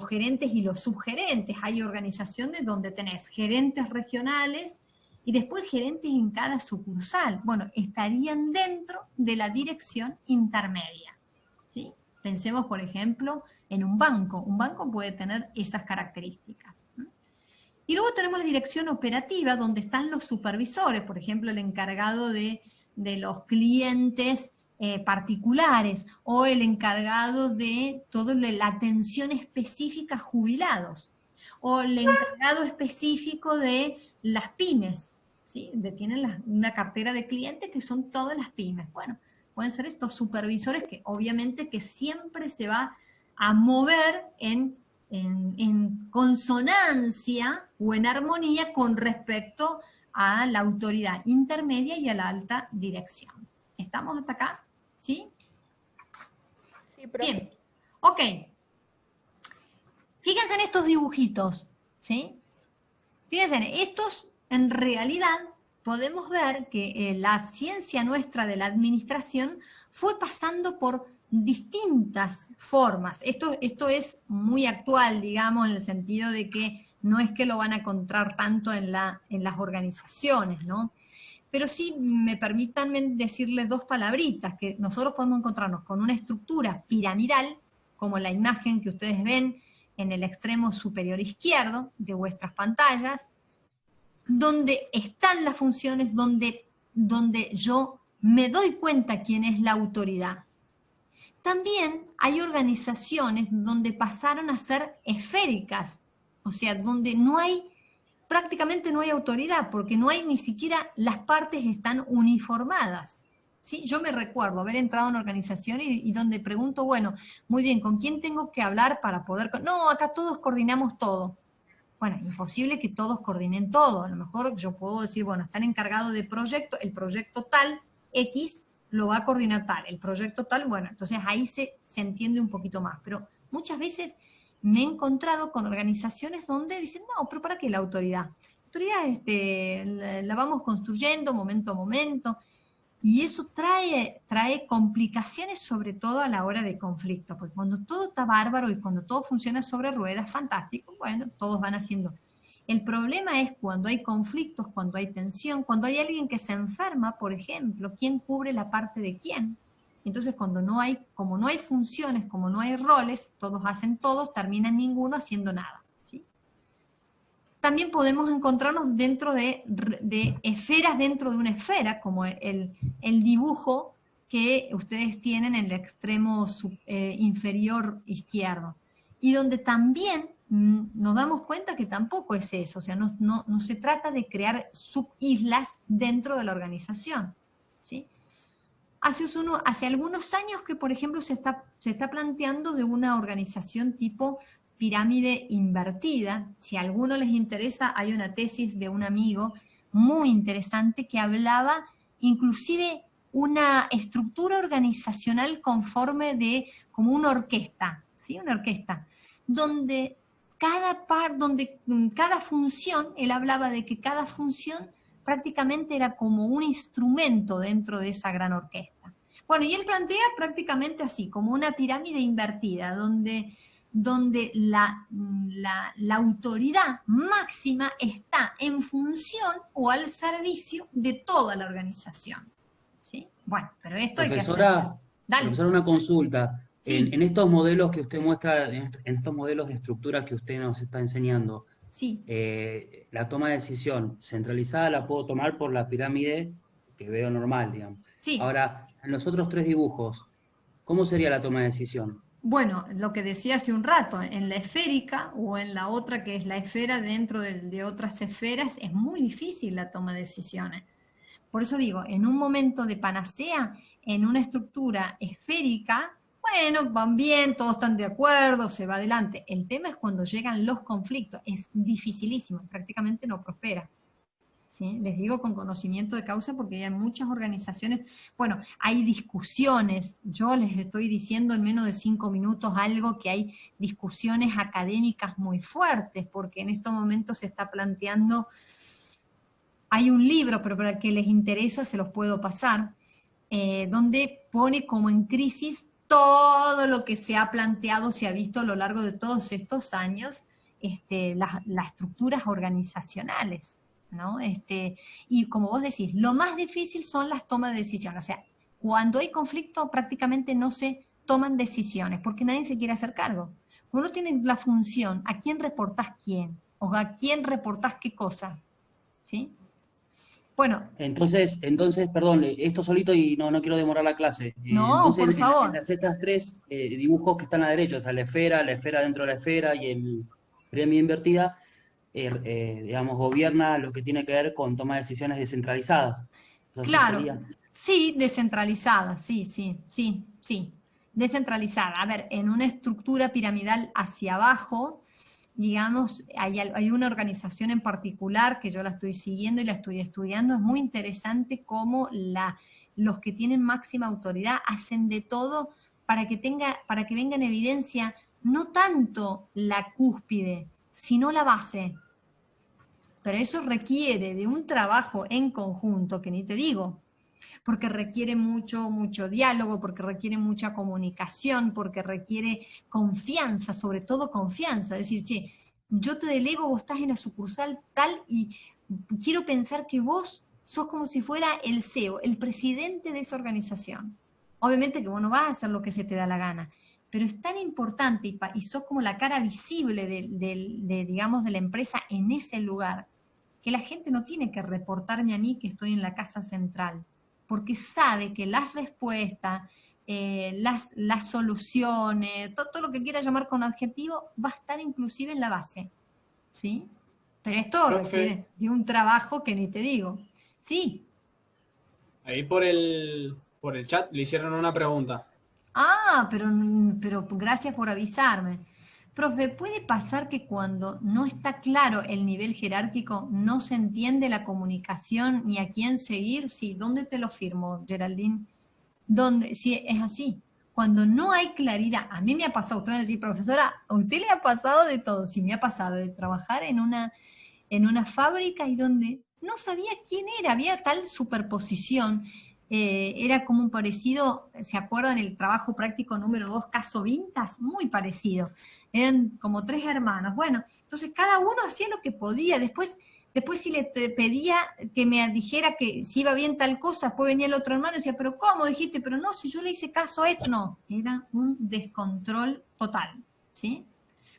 gerentes y los subgerentes. Hay organizaciones donde tenés gerentes regionales y después gerentes en cada sucursal. Bueno, estarían dentro de la dirección intermedia, ¿sí? Pensemos, por ejemplo, en un banco. Un banco puede tener esas características. Y luego tenemos la dirección operativa, donde están los supervisores, por ejemplo, el encargado de los clientes particulares, o el encargado de toda la atención específica a jubilados, o el encargado específico de las pymes, ¿sí? Tienen una cartera de clientes que son todas las pymes. Bueno, pueden ser estos supervisores que obviamente que siempre se va a mover en consonancia o en armonía con respecto a la autoridad intermedia y a la alta dirección. ¿Estamos hasta acá? ¿Sí? Sí, profe. Bien, ok. Fíjense en estos dibujitos, ¿sí? Fíjense, estos en realidad podemos ver que la ciencia nuestra de la administración fue pasando por distintas formas. Esto es muy actual, digamos, en el sentido de que no es que lo van a encontrar tanto en las organizaciones, ¿no? Pero sí me permitan decirles dos palabritas, que nosotros podemos encontrarnos con una estructura piramidal, como la imagen que ustedes ven en el extremo superior izquierdo de vuestras pantallas, donde están las funciones, donde yo me doy cuenta quién es la autoridad. También hay organizaciones donde pasaron a ser esféricas, o sea, donde prácticamente no hay autoridad, porque no hay ni siquiera, las partes están uniformadas, ¿sí? Yo me recuerdo haber entrado en una organización y donde pregunto, bueno, muy bien, ¿con quién tengo que hablar para poder...? No, acá todos coordinamos todo. Bueno, imposible que todos coordinen todo. A lo mejor yo puedo decir, bueno, están encargados de proyecto, el proyecto tal, X, lo va a coordinar tal, el proyecto tal, bueno, entonces ahí se entiende un poquito más. Pero muchas veces me he encontrado con organizaciones donde dicen, no, pero ¿para qué la autoridad? La autoridad la vamos construyendo momento a momento. Y eso trae complicaciones, sobre todo a la hora de conflicto, porque cuando todo está bárbaro y cuando todo funciona sobre ruedas, fantástico, bueno, todos van haciendo. El problema es cuando hay conflictos, cuando hay tensión, cuando hay alguien que se enferma, por ejemplo, ¿quién cubre la parte de quién? Entonces, como no hay funciones, como no hay roles, todos hacen todos, termina ninguno haciendo nada. ¿Sí? También podemos encontrarnos dentro de esferas dentro de una esfera, como el dibujo que ustedes tienen en el extremo inferior izquierdo, y donde también nos damos cuenta que tampoco es eso, o sea, no se trata de crear subislas dentro de la organización, ¿sí? Hace algunos años que, por ejemplo, se está planteando de una organización tipo pirámide invertida. Si a alguno les interesa, hay una tesis de un amigo muy interesante que hablaba inclusive una estructura organizacional conforme de como una orquesta, ¿sí? Una orquesta, donde cada función, él hablaba de que cada función prácticamente era como un instrumento dentro de esa gran orquesta. Bueno, y él plantea prácticamente así, como una pirámide invertida, donde la autoridad máxima está en función o al servicio de toda la organización. ¿Sí? Bueno, pero esto hay que hacerlo. Dale. Profesora, una consulta. Sí. En estos modelos que usted muestra, en estos modelos de estructura que usted nos está enseñando, sí. La toma de decisión centralizada la puedo tomar por la pirámide que veo normal, digamos. Sí. Ahora, en los otros tres dibujos, ¿cómo sería la toma de decisión? Bueno, lo que decía hace un rato, en la esférica o en la otra que es la esfera dentro de otras esferas, es muy difícil la toma de decisiones. Por eso digo, en un momento de panacea, en una estructura esférica, bueno, van bien, todos están de acuerdo, se va adelante. El tema es cuando llegan los conflictos, es dificilísimo, prácticamente no prospera. ¿Sí? Les digo con conocimiento de causa porque hay muchas organizaciones, bueno, hay discusiones, yo les estoy diciendo en menos de 5 minutos algo que hay discusiones académicas muy fuertes, porque en estos momentos se está planteando, hay un libro, pero para el que les interesa se los puedo pasar, donde pone como en crisis todo lo que se ha planteado, se ha visto a lo largo de todos estos años, las estructuras organizacionales, ¿no? Y como vos decís, lo más difícil son las tomas de decisiones. O sea, cuando hay conflicto prácticamente no se toman decisiones, porque nadie se quiere hacer cargo. Uno tiene la función, ¿a quién reportás quién? ¿O a quién reportás qué cosa? ¿Sí? Bueno. Entonces, perdón, esto solito y no quiero demorar la clase. No, entonces, por favor. En estas tres dibujos que están a la derecha, o sea, la esfera dentro de la esfera y el pirámide invertida, digamos, gobierna lo que tiene que ver con toma de decisiones descentralizadas. Entonces, claro, sí, descentralizadas, sí, descentralizada. A ver, en una estructura piramidal hacia abajo, digamos, hay una organización en particular que yo la estoy siguiendo y la estoy estudiando, es muy interesante cómo los que tienen máxima autoridad hacen de todo para que venga en evidencia no tanto la cúspide, sino la base. Pero eso requiere de un trabajo en conjunto, que ni te digo, porque requiere mucho diálogo, porque requiere mucha comunicación, porque requiere confianza, sobre todo confianza. Es decir, che, yo te delego, vos estás en la sucursal tal y quiero pensar que vos sos como si fuera el CEO, el presidente de esa organización. Obviamente que vos no vas a hacer lo que se te da la gana, pero es tan importante y sos como la cara visible digamos, de la empresa en ese lugar, que la gente no tiene que reportarme a mí que estoy en la casa central, porque sabe que las respuestas, las soluciones, todo lo que quiera llamar con adjetivo, va a estar inclusive en la base, ¿sí? Pero esto requiere de un trabajo que ni te digo. Sí. Ahí por el chat le hicieron una pregunta. Ah, pero gracias por avisarme. Profe, ¿puede pasar que cuando no está claro el nivel jerárquico no se entiende la comunicación ni a quién seguir? Sí, ¿dónde te lo firmo, Geraldine? ¿Dónde? Sí, es así. Cuando no hay claridad, a mí me ha pasado, usted va a decir, profesora, a usted le ha pasado de todo. Sí, me ha pasado de trabajar en una fábrica y donde no sabía quién era, había tal superposición. era como un parecido, ¿se acuerdan el trabajo práctico número 2, caso Vintas? Muy parecido. Eran como 3 hermanos. Bueno, entonces cada uno hacía lo que podía. Después si le pedía que me dijera que si iba bien tal cosa, después venía el otro hermano y decía, pero ¿cómo dijiste? Pero no, si yo le hice caso a esto. No, era un descontrol total, ¿sí?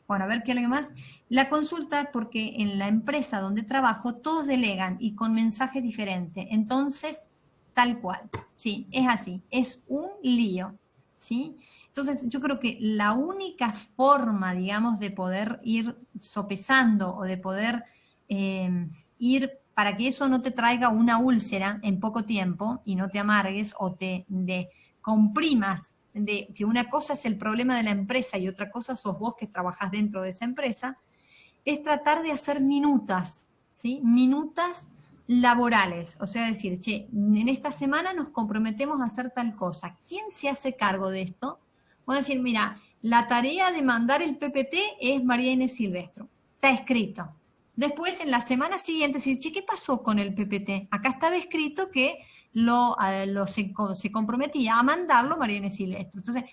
Bueno, a ver qué alguien más. La consulta, porque en la empresa donde trabajo todos delegan y con mensajes diferentes. Entonces, tal cual, sí, es así, es un lío, ¿sí? Entonces, yo creo que la única forma, digamos, de poder ir sopesando o de poder ir para que eso no te traiga una úlcera en poco tiempo y no te amargues o te comprimas de que una cosa es el problema de la empresa y otra cosa sos vos que trabajás dentro de esa empresa, es tratar de hacer minutas, ¿sí? Minutas laborales, o sea, decir, che, en esta semana nos comprometemos a hacer tal cosa. ¿Quién se hace cargo de esto? Voy a decir, mira, la tarea de mandar el PPT es María Inés Silvestro. Está escrito. Después, en la semana siguiente, decir, che, ¿qué pasó con el PPT? Acá estaba escrito que se comprometía a mandarlo María Inés Silvestro. Entonces,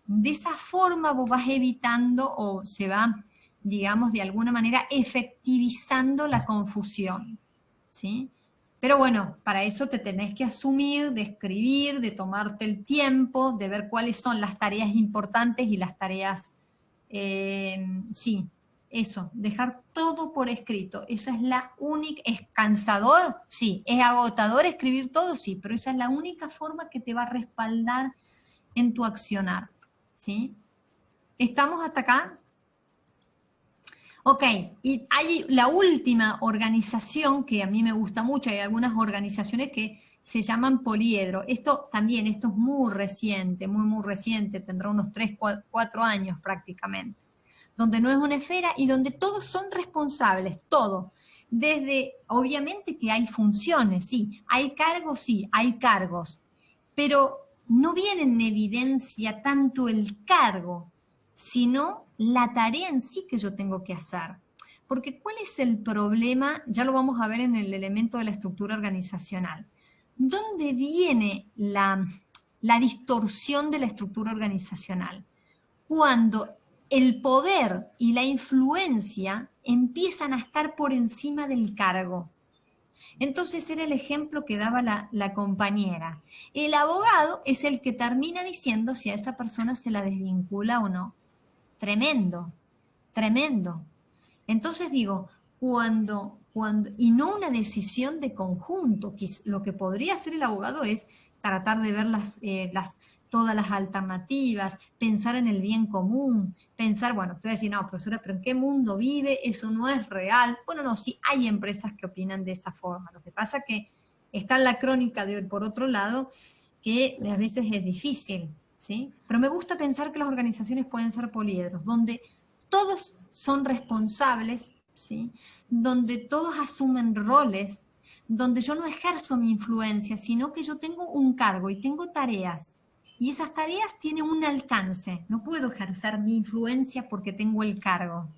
de esa forma vos vas evitando o se va, digamos, de alguna manera efectivizando la confusión, ¿sí? Pero bueno, para eso te tenés que asumir, de escribir, de tomarte el tiempo, de ver cuáles son las tareas importantes y las tareas, sí, eso, dejar todo por escrito. Esa es la única, ¿es cansador? Sí. ¿Es agotador escribir todo? Sí, pero esa es la única forma que te va a respaldar en tu accionar, ¿sí? ¿Estamos hasta acá? Ok, y hay la última organización que a mí me gusta mucho, hay algunas organizaciones que se llaman poliedro. Esto es muy reciente, muy reciente, tendrá unos 3, 4 años prácticamente, donde no es una esfera y donde todos son responsables, todo. Desde, obviamente que hay funciones, sí, hay cargos, pero no viene en evidencia tanto el cargo, sino la tarea en sí que yo tengo que hacer. Porque ¿cuál es el problema? Ya lo vamos a ver en el elemento de la estructura organizacional. ¿Dónde viene la distorsión de la estructura organizacional? Cuando el poder y la influencia empiezan a estar por encima del cargo. Entonces era el ejemplo que daba la compañera. El abogado es el que termina diciendo si a esa persona se la desvincula o no. Tremendo, tremendo. Entonces digo, y no una decisión de conjunto, lo que podría hacer el abogado es tratar de ver todas las alternativas, pensar en el bien común, pensar, bueno, usted va a decir, no, profesora, pero ¿en qué mundo vive? Eso no es real. Bueno, no, sí hay empresas que opinan de esa forma. Lo que pasa es que está en la crónica por otro lado, que a veces es difícil, ¿sí? Pero me gusta pensar que las organizaciones pueden ser poliedros, donde todos son responsables, ¿sí? Donde todos asumen roles, donde yo no ejerzo mi influencia, sino que yo tengo un cargo y tengo tareas. Y esas tareas tienen un alcance. No puedo ejercer mi influencia porque tengo el cargo.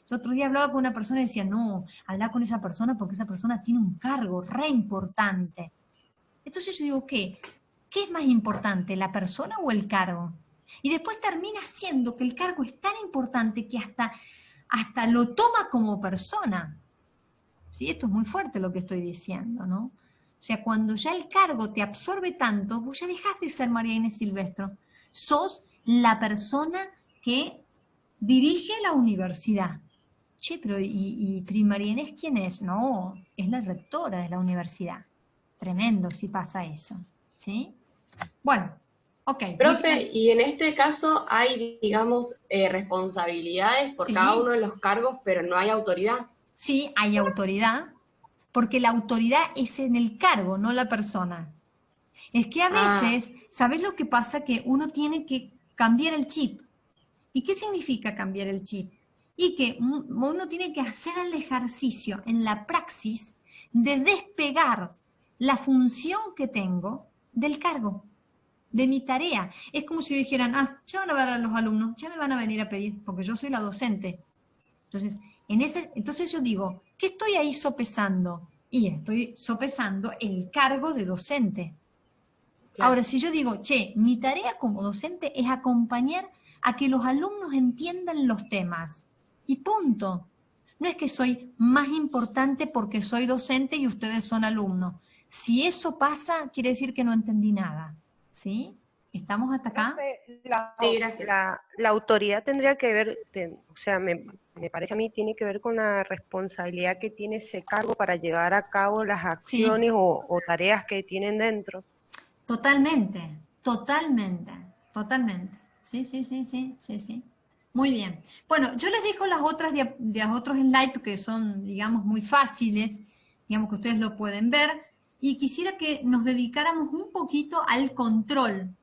Yo otro día hablaba con una persona y decía, no, habla con esa persona porque esa persona tiene un cargo re importante. Entonces yo digo, ¿qué es más importante, la persona o el cargo? Y después termina siendo que el cargo es tan importante que hasta lo toma como persona. ¿Sí? Esto es muy fuerte lo que estoy diciendo, ¿no? O sea, cuando ya el cargo te absorbe tanto, vos ya dejás de ser María Inés Silvestro. Sos la persona que dirige la universidad. Che, pero ¿y María Inés quién es? No, es la rectora de la universidad. Tremendo si pasa eso, ¿sí? Bueno, ok. Profe, y en este caso hay, digamos, responsabilidades por cada uno de los cargos, pero no hay autoridad. Sí, hay autoridad, porque la autoridad es en el cargo, no la persona. Es que a veces, ¿sabés lo que pasa? Que uno tiene que cambiar el chip. ¿Y qué significa cambiar el chip? Y que uno tiene que hacer el ejercicio en la praxis de despegar la función que tengo del cargo, de mi tarea. Es como si dijeran, ya van a ver a los alumnos, ya me van a venir a pedir, porque yo soy la docente. Entonces yo digo, ¿qué estoy ahí sopesando? Y estoy sopesando el cargo de docente. Claro. Ahora, si yo digo, che, mi tarea como docente es acompañar a que los alumnos entiendan los temas. Y punto. No es que soy más importante porque soy docente y ustedes son alumnos. Si eso pasa, quiere decir que no entendí nada. ¿Sí? ¿Estamos hasta acá? Sí, gracias. La autoridad tendría que ver, o sea, me parece a mí, tiene que ver con la responsabilidad que tiene ese cargo para llevar a cabo las acciones o tareas que tienen dentro. Totalmente, totalmente, totalmente. Sí. Muy bien. Bueno, yo les dejo las otras de los otros slides que son, digamos, muy fáciles, digamos que ustedes lo pueden ver, y quisiera que nos dedicáramos un poquito al control,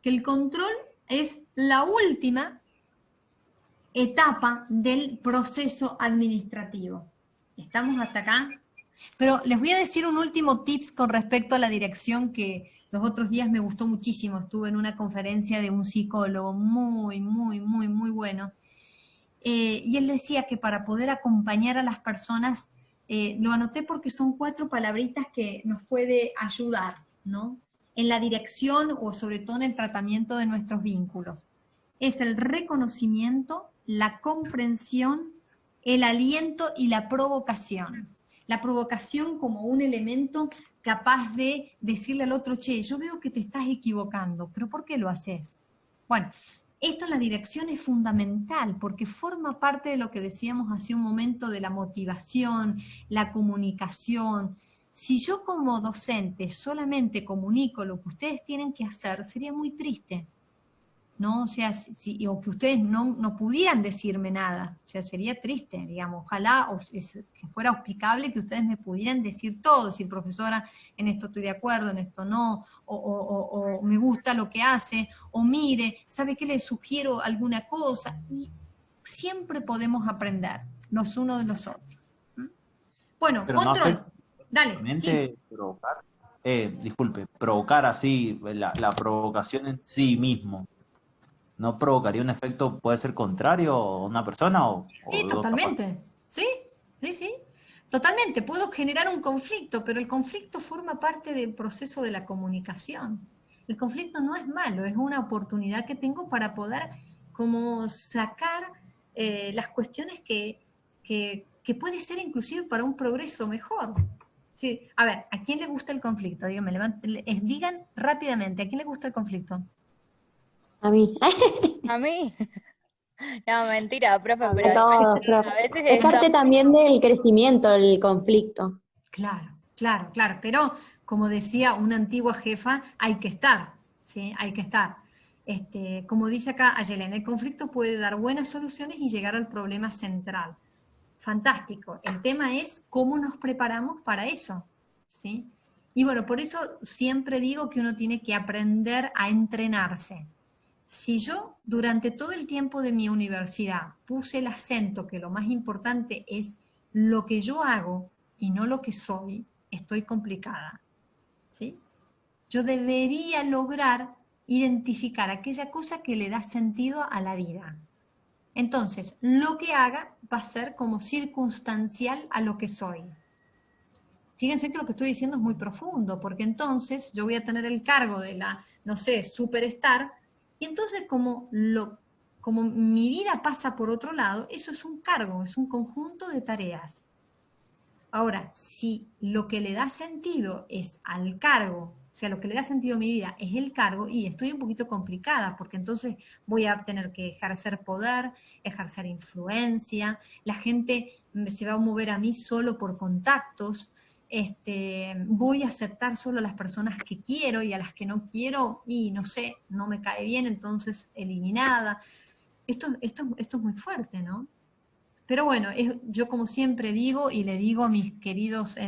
que el control es la última etapa del proceso administrativo. ¿Estamos hasta acá? Pero les voy a decir un último tips con respecto a la dirección que los otros días me gustó muchísimo. Estuve en una conferencia de un psicólogo muy bueno. Y él decía que para poder acompañar a las personas, lo anoté porque son 4 palabritas que nos puede ayudar, ¿no? En la dirección o sobre todo en el tratamiento de nuestros vínculos. Es el reconocimiento, la comprensión, el aliento y la provocación. La provocación como un elemento capaz de decirle al otro, che, yo veo que te estás equivocando, pero ¿por qué lo haces? Bueno, esto en la dirección es fundamental porque forma parte de lo que decíamos hace un momento de la motivación, la comunicación. Si yo como docente solamente comunico lo que ustedes tienen que hacer, sería muy triste, ¿no? O sea, o que ustedes no pudieran decirme nada, o sea, sería triste, digamos, ojalá que fuera auspicable que ustedes me pudieran decir todo, decir, profesora, en esto estoy de acuerdo, en esto no, o me gusta lo que hace, o mire, ¿sabe qué? Le sugiero alguna cosa, y siempre podemos aprender los unos de los otros. Bueno, Pero control, dale, sí. provocar, provocar así, la provocación en sí mismo. ¿No provocaría un efecto, puede ser contrario a una persona Sí, totalmente. Sí. Totalmente. Puedo generar un conflicto, pero el conflicto forma parte del proceso de la comunicación. El conflicto no es malo, es una oportunidad que tengo para poder como sacar las cuestiones que puede ser inclusive para un progreso mejor. Sí. A ver, ¿a quién le gusta el conflicto? Díganme, digan rápidamente, ¿a quién le gusta el conflicto? A mí. A mí. No, mentira, profe, A pero todos, profe. a veces Es parte también del crecimiento, el conflicto. Claro, pero como decía una antigua jefa, hay que estar, ¿sí? Hay que estar. Como dice acá Ayelena, el conflicto puede dar buenas soluciones y llegar al problema central. Fantástico. El tema es cómo nos preparamos para eso, ¿sí? Y bueno, por eso siempre digo que uno tiene que aprender a entrenarse. Si yo durante todo el tiempo de mi universidad puse el acento que lo más importante es lo que yo hago y no lo que soy, estoy complicada, ¿sí? Yo debería lograr identificar aquella cosa que le da sentido a la vida. Entonces, lo que haga va a ser como circunstancial a lo que soy. Fíjense que lo que estoy diciendo es muy profundo, porque entonces yo voy a tener el cargo de la, no sé, superstar. Y entonces como mi vida pasa por otro lado, eso es un cargo, es un conjunto de tareas. Ahora, si lo que le da sentido es al cargo, o sea, lo que le da sentido a mi vida es el cargo, y estoy un poquito complicada, porque entonces voy a tener que ejercer poder, ejercer influencia, la gente se va a mover a mí solo por contactos, voy a aceptar solo a las personas que quiero y a las que no quiero, y no sé, no me cae bien, entonces eliminada. Esto es muy fuerte, ¿no? Pero bueno, yo como siempre digo, y le digo a mis queridos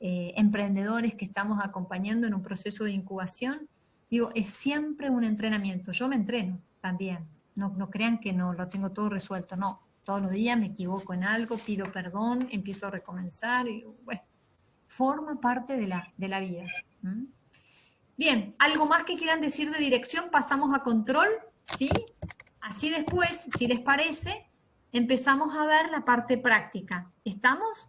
emprendedores que estamos acompañando en un proceso de incubación, digo, es siempre un entrenamiento. Yo me entreno también, no crean que no lo tengo todo resuelto, no. Todos los días me equivoco en algo, pido perdón, empiezo a recomenzar, y bueno, forma parte de la vida. Bien, ¿algo más que quieran decir de dirección? Pasamos a control, ¿sí? Así después, si les parece, empezamos a ver la parte práctica. ¿Estamos?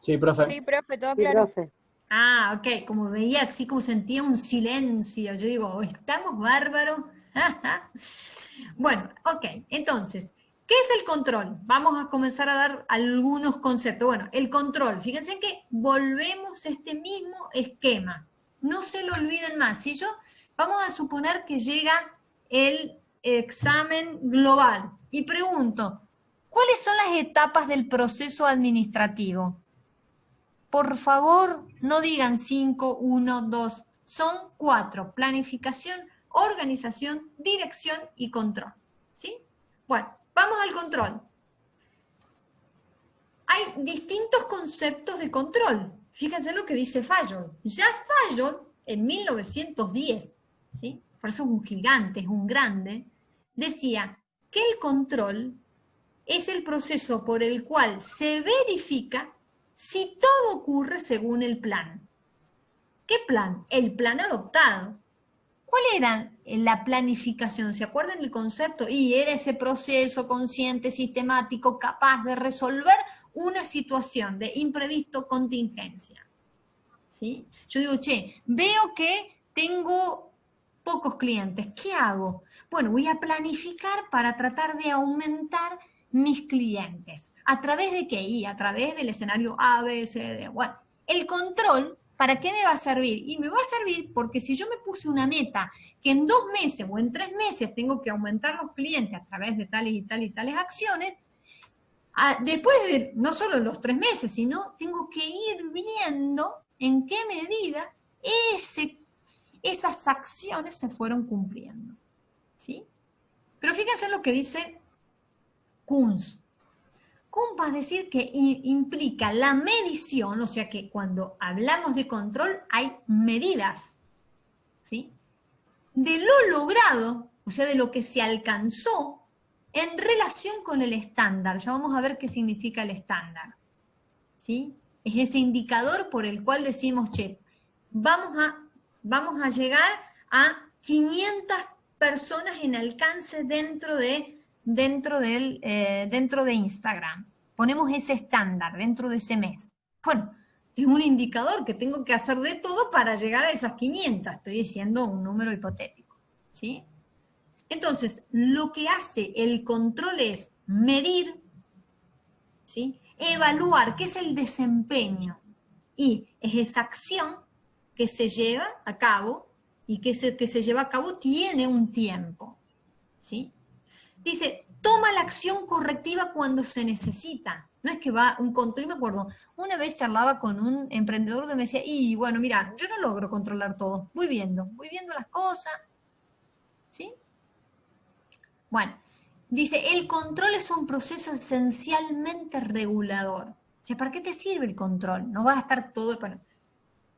Sí, profe. Sí, profe, todo Sí, claro. profe. Ah, ok, como veía, así como sentía un silencio, yo digo, estamos bárbaros. Bueno, ok, entonces, ¿qué es el control? Vamos a comenzar a dar algunos conceptos. Bueno, el control, fíjense que volvemos a este mismo esquema. No se lo olviden más. Si yo, vamos a suponer que llega el examen global y pregunto, ¿cuáles son las etapas del proceso administrativo? Por favor, no digan 5, 1, 2, son 4. Planificación, organización, dirección y control. ¿Sí? Bueno, vamos al control. Hay distintos conceptos de control. Fíjense lo que dice Fayol. Ya Fayol, en 1910, ¿sí? Por eso es un gigante, es un grande, decía que el control es el proceso por el cual se verifica si todo ocurre según el plan. ¿Qué plan? El plan adoptado. ¿Cuál era la planificación? ¿Se acuerdan el concepto? Y era ese proceso consciente, sistemático, capaz de resolver una situación de imprevisto, contingencia. ¿Sí? Yo digo, che, veo que tengo pocos clientes. ¿Qué hago? Bueno, voy a planificar para tratar de aumentar mis clientes. ¿A través de qué? Y a través del escenario A, B, C, D. Bueno, el control, ¿para qué me va a servir? Y me va a servir porque si yo me puse una meta que en 2 meses o en 3 meses tengo que aumentar los clientes a través de tales y tales y tales acciones, después de no solo los 3 meses, sino tengo que ir viendo en qué medida esas acciones se fueron cumpliendo. ¿Sí? Pero fíjense lo que dice Kunz. Kunz va a decir que implica la medición, o sea que cuando hablamos de control hay medidas, ¿sí? De lo logrado, o sea, de lo que se alcanzó en relación con el estándar. Ya vamos a ver qué significa el estándar, ¿sí? Es ese indicador por el cual decimos, che, vamos a llegar a 500 personas en alcance dentro de Instagram. Ponemos ese estándar dentro de ese mes. Bueno, tengo un indicador que tengo que hacer de todo para llegar a esas 500. Estoy diciendo un número hipotético, ¿sí? Entonces, lo que hace el control es medir, ¿sí? Evaluar, ¿qué es el desempeño? Y es esa acción que se lleva a cabo y que se lleva a cabo tiene un tiempo, ¿sí? Dice, toma la acción correctiva cuando se necesita. No es que va un control, me acuerdo, una vez charlaba con un emprendedor que me decía, y bueno, mira, yo no logro controlar todo, voy viendo las cosas, ¿sí? Bueno, dice, el control es un proceso esencialmente regulador. O sea, ¿para qué te sirve el control? No va a estar todo, bueno,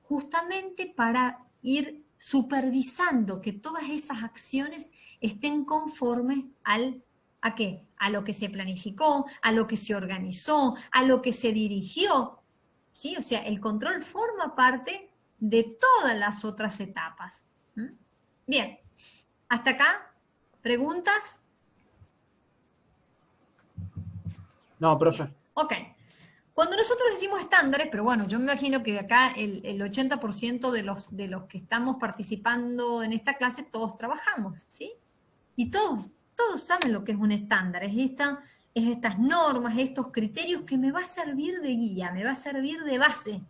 justamente para ir supervisando que todas esas acciones estén conformes ¿a qué? A lo que se planificó, a lo que se organizó, a lo que se dirigió, ¿sí? O sea, el control forma parte de todas las otras etapas. ¿Mm? Bien, hasta acá, ¿preguntas? No, profe. Ok. Cuando nosotros decimos estándares, pero bueno, yo me imagino que acá el 80% de los que estamos participando en esta clase, todos trabajamos, ¿sí? Y todos saben lo que es un estándar, es estas normas, estos criterios que me va a servir de guía, me va a servir de base.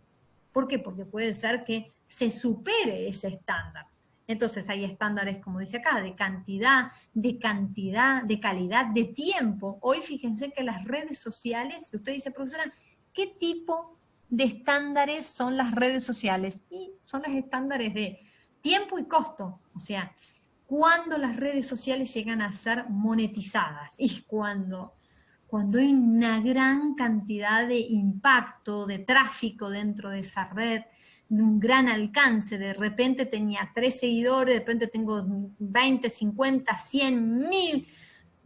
¿Por qué? Porque puede ser que se supere ese estándar. Entonces hay estándares, como dice acá, de cantidad, de calidad, de tiempo. Hoy fíjense que las redes sociales, usted dice, profesora, ¿qué tipo de estándares son las redes sociales? Y son los estándares de tiempo y costo. O sea, cuando las redes sociales llegan a ser monetizadas y cuando hay una gran cantidad de impacto, de tráfico dentro de esa red, de un gran alcance, de repente tenía 3 seguidores, de repente tengo 20, 50, 100, 1000,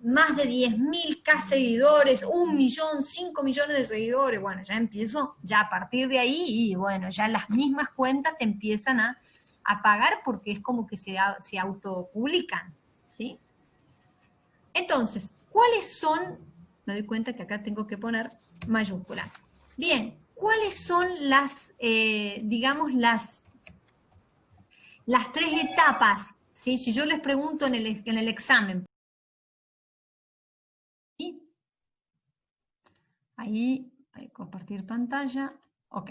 más de 10.000 seguidores, 1 millón, 5 millones de seguidores, bueno, ya empiezo, ya a partir de ahí, y bueno, ya las mismas cuentas te empiezan a pagar porque es como que se autopublican, ¿sí? Entonces, ¿cuáles son? Me doy cuenta que acá tengo que poner mayúscula. Bien, ¿cuáles son las, digamos, las 3 etapas? ¿Sí? Si yo les pregunto en el examen. ¿Sí? Ahí, compartir pantalla. Ok.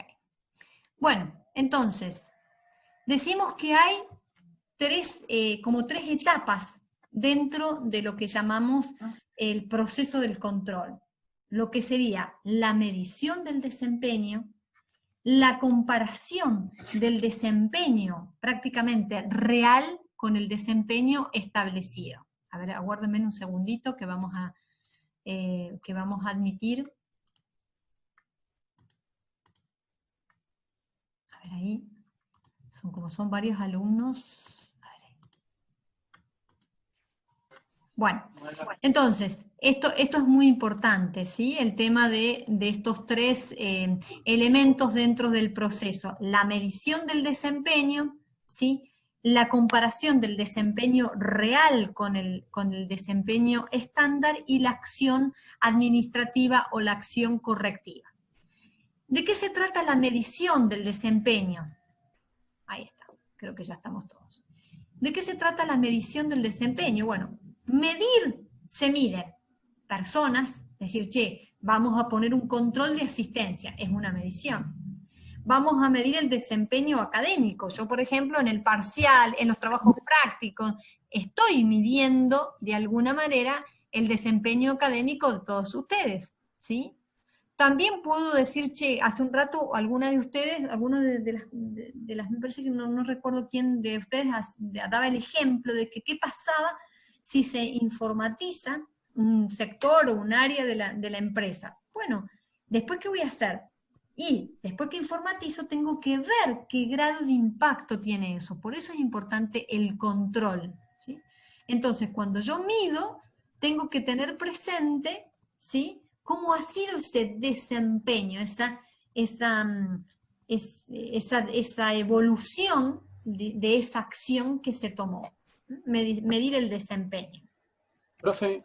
Bueno, entonces, decimos que hay como tres etapas dentro de lo que llamamos el proceso del control. Lo que sería la medición del desempeño, la comparación del desempeño prácticamente real con el desempeño establecido. A ver, aguárdenme un segundito que vamos a admitir. A ver ahí, son varios alumnos. Bueno, entonces, esto es muy importante, ¿sí? El tema de estos 3 elementos dentro del proceso. La medición del desempeño, ¿sí? La comparación del desempeño real con el desempeño estándar y la acción administrativa o la acción correctiva. ¿De qué se trata la medición del desempeño? Ahí está, creo que ya estamos todos. ¿De qué se trata la medición del desempeño? Bueno, medir, se miden personas, es decir, che, vamos a poner un control de asistencia, es una medición. Vamos a medir el desempeño académico. Yo, por ejemplo, en el parcial, en los trabajos prácticos, estoy midiendo, de alguna manera, el desempeño académico de todos ustedes, ¿sí? También puedo decir, che, hace un rato alguna de ustedes, alguna de las, me parece que no recuerdo quién de ustedes daba el ejemplo de que qué pasaba si se informatiza un sector o un área de la empresa. Bueno, después ¿qué voy a hacer? Y después que informatizo tengo que ver qué grado de impacto tiene eso. Por eso es importante el control, ¿sí? Entonces, cuando yo mido, tengo que tener presente, ¿sí?, cómo ha sido ese desempeño, esa evolución de esa acción que se tomó. Medir el desempeño. Profe,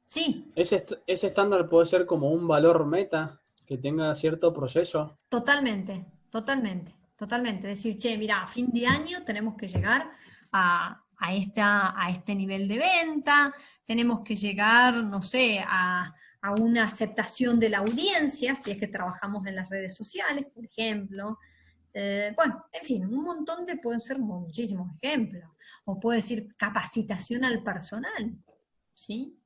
sí. ¿Ese estándar puede ser como un valor meta que tenga cierto proceso? Totalmente, totalmente, totalmente. Decir, che, mira, a fin de año tenemos que llegar a este nivel de venta, tenemos que llegar, no sé, a una aceptación de la audiencia, si es que trabajamos en las redes sociales, por ejemplo. Bueno, en fin, un montón pueden ser muchísimos ejemplos. O puede decir capacitación al personal, ¿sí?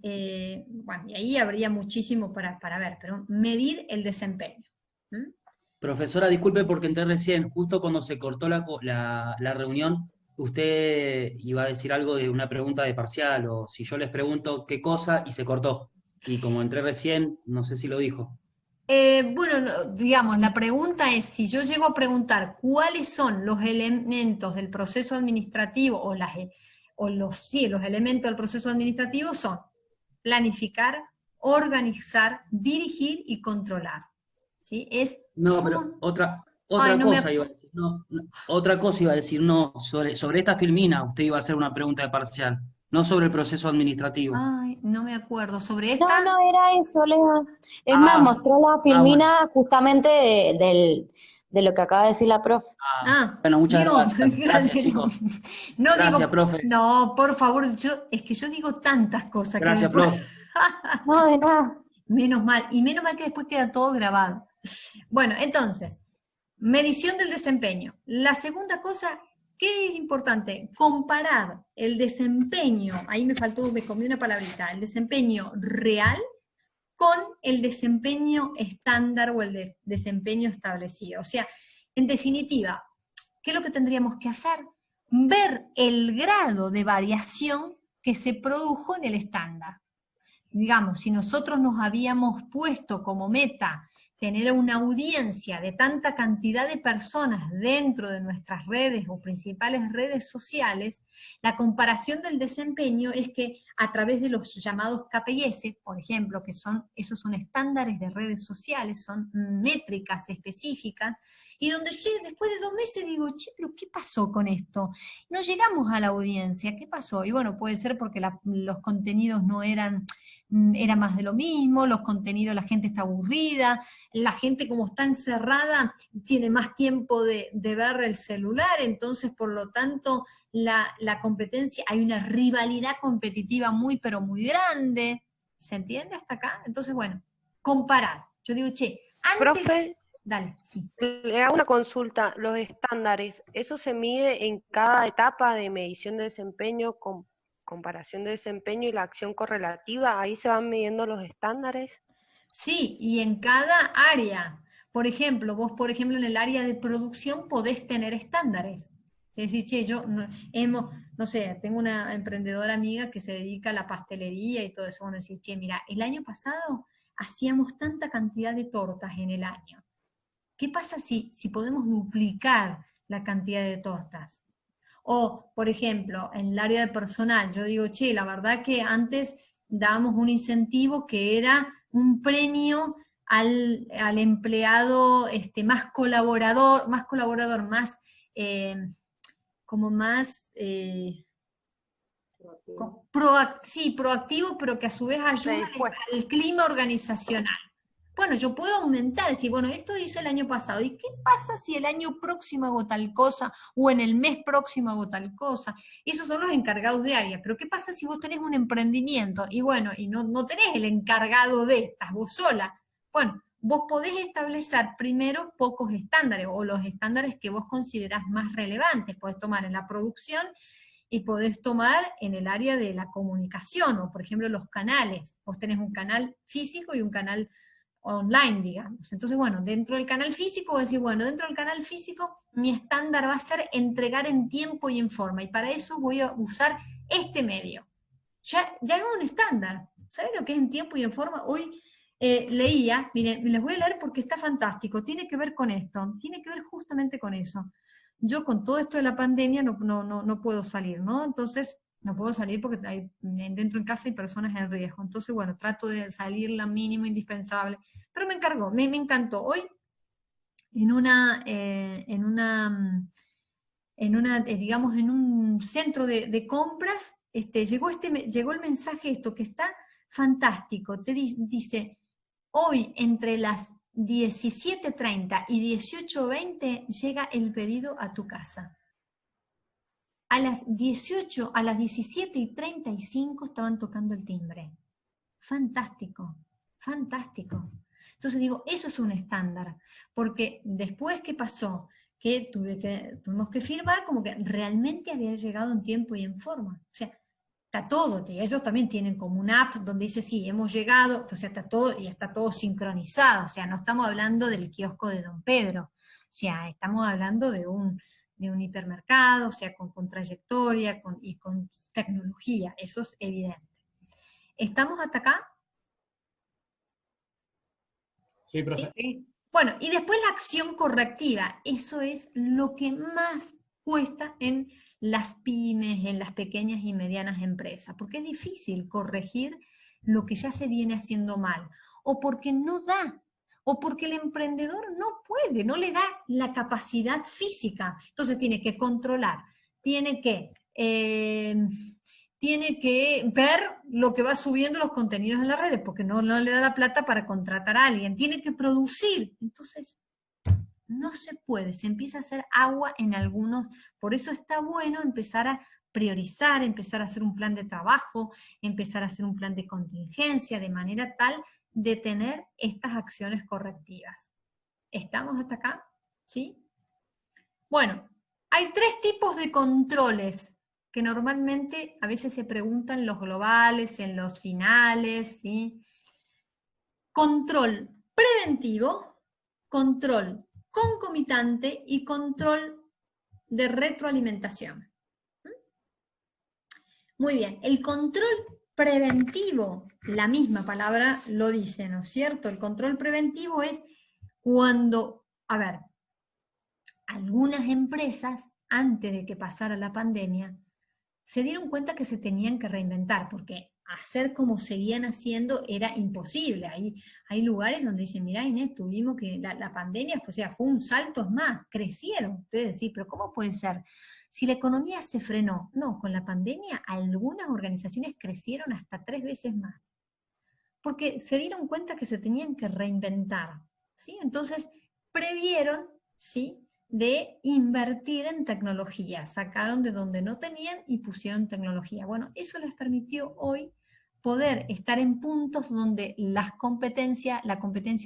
Bueno, y ahí habría muchísimo para ver, pero medir el desempeño. Profesora, disculpe porque entré recién, justo cuando se cortó la reunión, usted iba a decir algo de una pregunta de parcial, o si yo les pregunto qué cosa, y se cortó. Y como entré recién, no sé si lo dijo. Bueno, digamos, la pregunta es, si yo llego a preguntar cuáles son los elementos del proceso administrativo, los elementos del proceso administrativo son planificar, organizar, dirigir y controlar. ¿Sí? No, pero otra cosa iba a decir. Otra cosa iba a decir, sobre esta filmina usted iba a hacer una pregunta de parcial, no sobre el proceso administrativo. Ay, no me acuerdo. ¿Sobre esta? No era eso, Lea. Es más, mostró la filmina justamente de lo que acaba de decir la profe. Bueno, muchas gracias. Gracias, chicos. Gracias, profe. No, por favor, es que yo digo tantas cosas. Gracias, profe. No, de nada. Menos mal, y menos mal que después queda todo grabado. Bueno, entonces, medición del desempeño. La segunda cosa, ¿qué es importante? Comparar el desempeño, ahí me comí una palabrita, el desempeño real con el desempeño estándar o el desempeño establecido. O sea, en definitiva, ¿qué es lo que tendríamos que hacer? Ver el grado de variación que se produjo en el estándar. Digamos, si nosotros nos habíamos puesto como meta tener una audiencia de tanta cantidad de personas dentro de nuestras redes o principales redes sociales, la comparación del desempeño es que a través de los llamados KPIs, por ejemplo, esos son estándares de redes sociales, son métricas específicas, y donde yo después de 2 meses digo, che, pero ¿qué pasó con esto? No llegamos a la audiencia, ¿qué pasó? Y bueno, puede ser porque los contenidos no eran era más de lo mismo, los contenidos, la gente está aburrida, la gente como está encerrada tiene más tiempo de ver el celular, entonces por lo tanto la competencia, hay una rivalidad competitiva muy pero muy grande, ¿se entiende hasta acá? Entonces bueno, comparar, yo digo, che, antes... Profe, dale, sí. le hago una consulta, los estándares, ¿eso se mide en cada etapa de medición de desempeño, comparación de desempeño y la acción correlativa? ¿Ahí se van midiendo los estándares? Sí, y en cada área. Por ejemplo, vos, por ejemplo, en el área de producción podés tener estándares. Es decir, che, yo no sé, tengo una emprendedora amiga que se dedica a la pastelería y todo eso. Bueno, decir, che, mira, el año pasado hacíamos tanta cantidad de tortas en el año. ¿Qué pasa si podemos duplicar la cantidad de tortas? O, por ejemplo, en el área de personal, yo digo, che, la verdad que antes dábamos un incentivo que era un premio al empleado más colaborador, más como más proactivo, pero que a su vez ayuda al clima organizacional. Bueno, yo puedo aumentar, decir, bueno, esto hice el año pasado, ¿y qué pasa si el año próximo hago tal cosa, o en el mes próximo hago tal cosa? Esos son los encargados de área, pero ¿qué pasa si vos tenés un emprendimiento, y bueno, y no tenés el encargado estás vos sola? Bueno, vos podés establecer primero pocos estándares, o los estándares que vos considerás más relevantes, podés tomar en la producción, y podés tomar en el área de la comunicación, o por ejemplo los canales, vos tenés un canal físico y un canal online, digamos. Entonces, bueno, dentro del canal físico, voy a decir, bueno, dentro del canal físico mi estándar va a ser entregar en tiempo y en forma, y para eso voy a usar este medio. Ya es un estándar. ¿Saben lo que es en tiempo y en forma? Hoy leía, miren, les voy a leer porque está fantástico, tiene que ver con esto, tiene que ver justamente con eso. Yo con todo esto de la pandemia no puedo salir, ¿no? Entonces, no puedo salir porque dentro en casa hay personas en riesgo. Entonces, bueno, trato de salir lo mínimo indispensable. Pero me encargó, me encantó. Hoy, digamos, en un centro de compras, llegó el mensaje esto, que está fantástico. Te dice, hoy entre las 17:30 y 18:20 llega el pedido a tu casa. A las 17:35 estaban tocando el timbre. Fantástico, fantástico. Entonces digo, eso es un estándar, porque después que pasó, que tuvimos que firmar como que realmente había llegado en tiempo y en forma. O sea, está todo, ellos también tienen como una app donde dice, sí, hemos llegado, o sea, está todo sincronizado, o sea, no estamos hablando del kiosco de Don Pedro, o sea, estamos hablando de un hipermercado, o sea, con trayectoria y con tecnología, eso es evidente. ¿Estamos hasta acá? Sí, profe. ¿Sí? Bueno, y después la acción correctiva, eso es lo que más cuesta en las pymes, en las pequeñas y medianas empresas, porque es difícil corregir lo que ya se viene haciendo mal, o porque no da, o porque el emprendedor no puede, no le da la capacidad física, entonces tiene que controlar, tiene que ver lo que va subiendo los contenidos en las redes, porque no le da la plata para contratar a alguien, tiene que producir, entonces no se puede, se empieza a hacer agua en algunos, por eso está bueno empezar a priorizar, empezar a hacer un plan de trabajo, empezar a hacer un plan de contingencia, de manera tal de tener estas acciones correctivas. ¿Estamos hasta acá? ¿Sí? Bueno, hay 3 tipos de controles que normalmente a veces se preguntan en los globales, en los finales, ¿sí? Control preventivo, control concomitante y control de retroalimentación. Muy bien, el control preventivo, la misma palabra lo dice, ¿no es cierto? El control preventivo es cuando, algunas empresas, antes de que pasara la pandemia, se dieron cuenta que se tenían que reinventar, porque hacer como seguían haciendo era imposible. Hay lugares donde dicen, mirá Inés, tuvimos que, la pandemia, o sea, fue un salto más, crecieron. Ustedes decís, pero ¿cómo puede ser? Si la economía se frenó, no, con la pandemia algunas organizaciones crecieron hasta 3 veces más. porque se dieron cuenta que se tenían que reinventar, ¿sí? Entonces, previeron, ¿sí?, de invertir en tecnología, sacaron de donde no tenían y pusieron tecnología. Bueno, eso les permitió hoy poder estar en puntos donde la competencia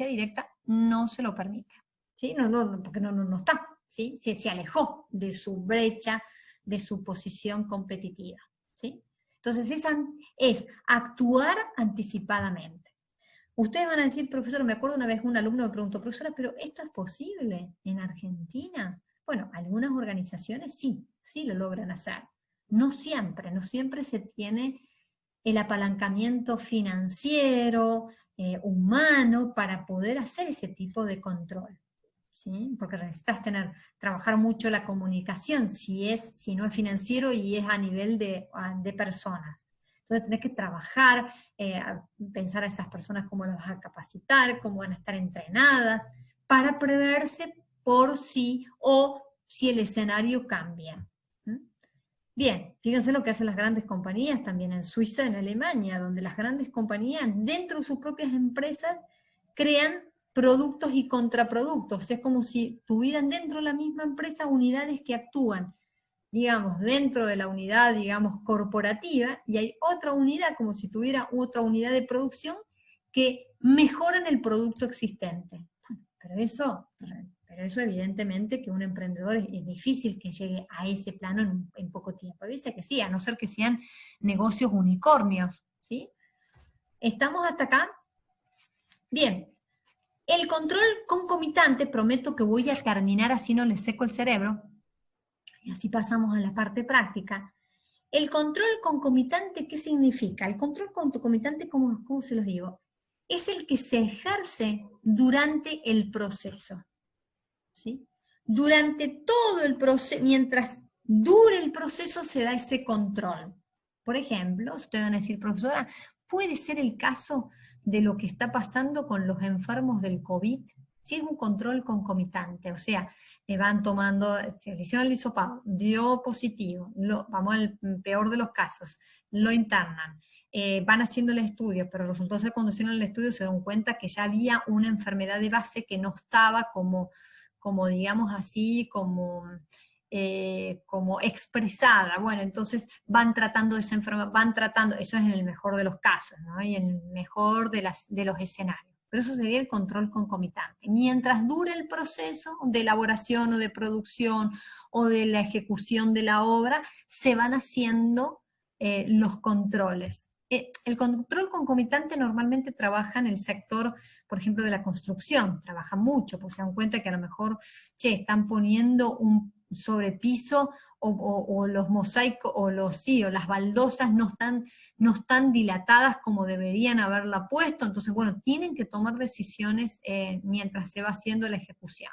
directa no se lo permite, ¿sí? Porque no está, ¿sí? Se alejó de su brecha, de su posición competitiva, ¿sí? Entonces, esa es actuar anticipadamente. Ustedes van a decir, profesor, me acuerdo una vez un alumno me preguntó, profesora, ¿pero esto es posible en Argentina? Bueno, algunas organizaciones sí lo logran hacer. No siempre se tiene el apalancamiento financiero, humano, para poder hacer ese tipo de control, ¿sí? Porque necesitas trabajar mucho la comunicación, si no es financiero y es a nivel de personas. Entonces tenés que trabajar, pensar a esas personas cómo las vas a capacitar, cómo van a estar entrenadas, para preverse por sí o si el escenario cambia. Bien, fíjense lo que hacen las grandes compañías también en Suiza, en Alemania, donde las grandes compañías dentro de sus propias empresas crean productos y contraproductos. Es como si tuvieran dentro de la misma empresa unidades que actúan, digamos, dentro de la unidad, digamos, corporativa, y hay otra unidad, como si tuviera otra unidad de producción, que mejoran el producto existente. Pero eso evidentemente que un emprendedor es difícil que llegue a ese plano en poco tiempo. Dice que sí, a no ser que sean negocios unicornios, ¿sí? ¿Estamos hasta acá? Bien. El control concomitante, prometo que voy a terminar así no les seco el cerebro, y así pasamos a la parte práctica. El control concomitante, ¿qué significa? El control concomitante, ¿cómo se los digo? Es el que se ejerce durante el proceso, ¿sí? Durante todo el proceso, mientras dure el proceso se da ese control. Por ejemplo, ustedes van a decir, profesora, ¿puede ser el caso de lo que está pasando con los enfermos del COVID? Sí, es un control concomitante, o sea, van tomando, se hicieron el hisopado, dio positivo, vamos al peor de los casos, lo internan, van haciéndole estudios, pero resultó ser cuando hicieron el estudio se dieron cuenta que ya había una enfermedad de base que no estaba como digamos así, como expresada. Bueno, entonces van tratando esa enfermedad, eso es en el mejor de los casos, ¿no? Y en el mejor de los escenarios. Pero eso sería el control concomitante. Mientras dure el proceso de elaboración o de producción o de la ejecución de la obra, se van haciendo los controles. El control concomitante normalmente trabaja en el sector, por ejemplo, de la construcción, trabaja mucho, pues se dan cuenta que a lo mejor, están poniendo un sobrepiso o los mosaicos, o las baldosas no están dilatadas como deberían haberla puesto, entonces, bueno, tienen que tomar decisiones mientras se va haciendo la ejecución.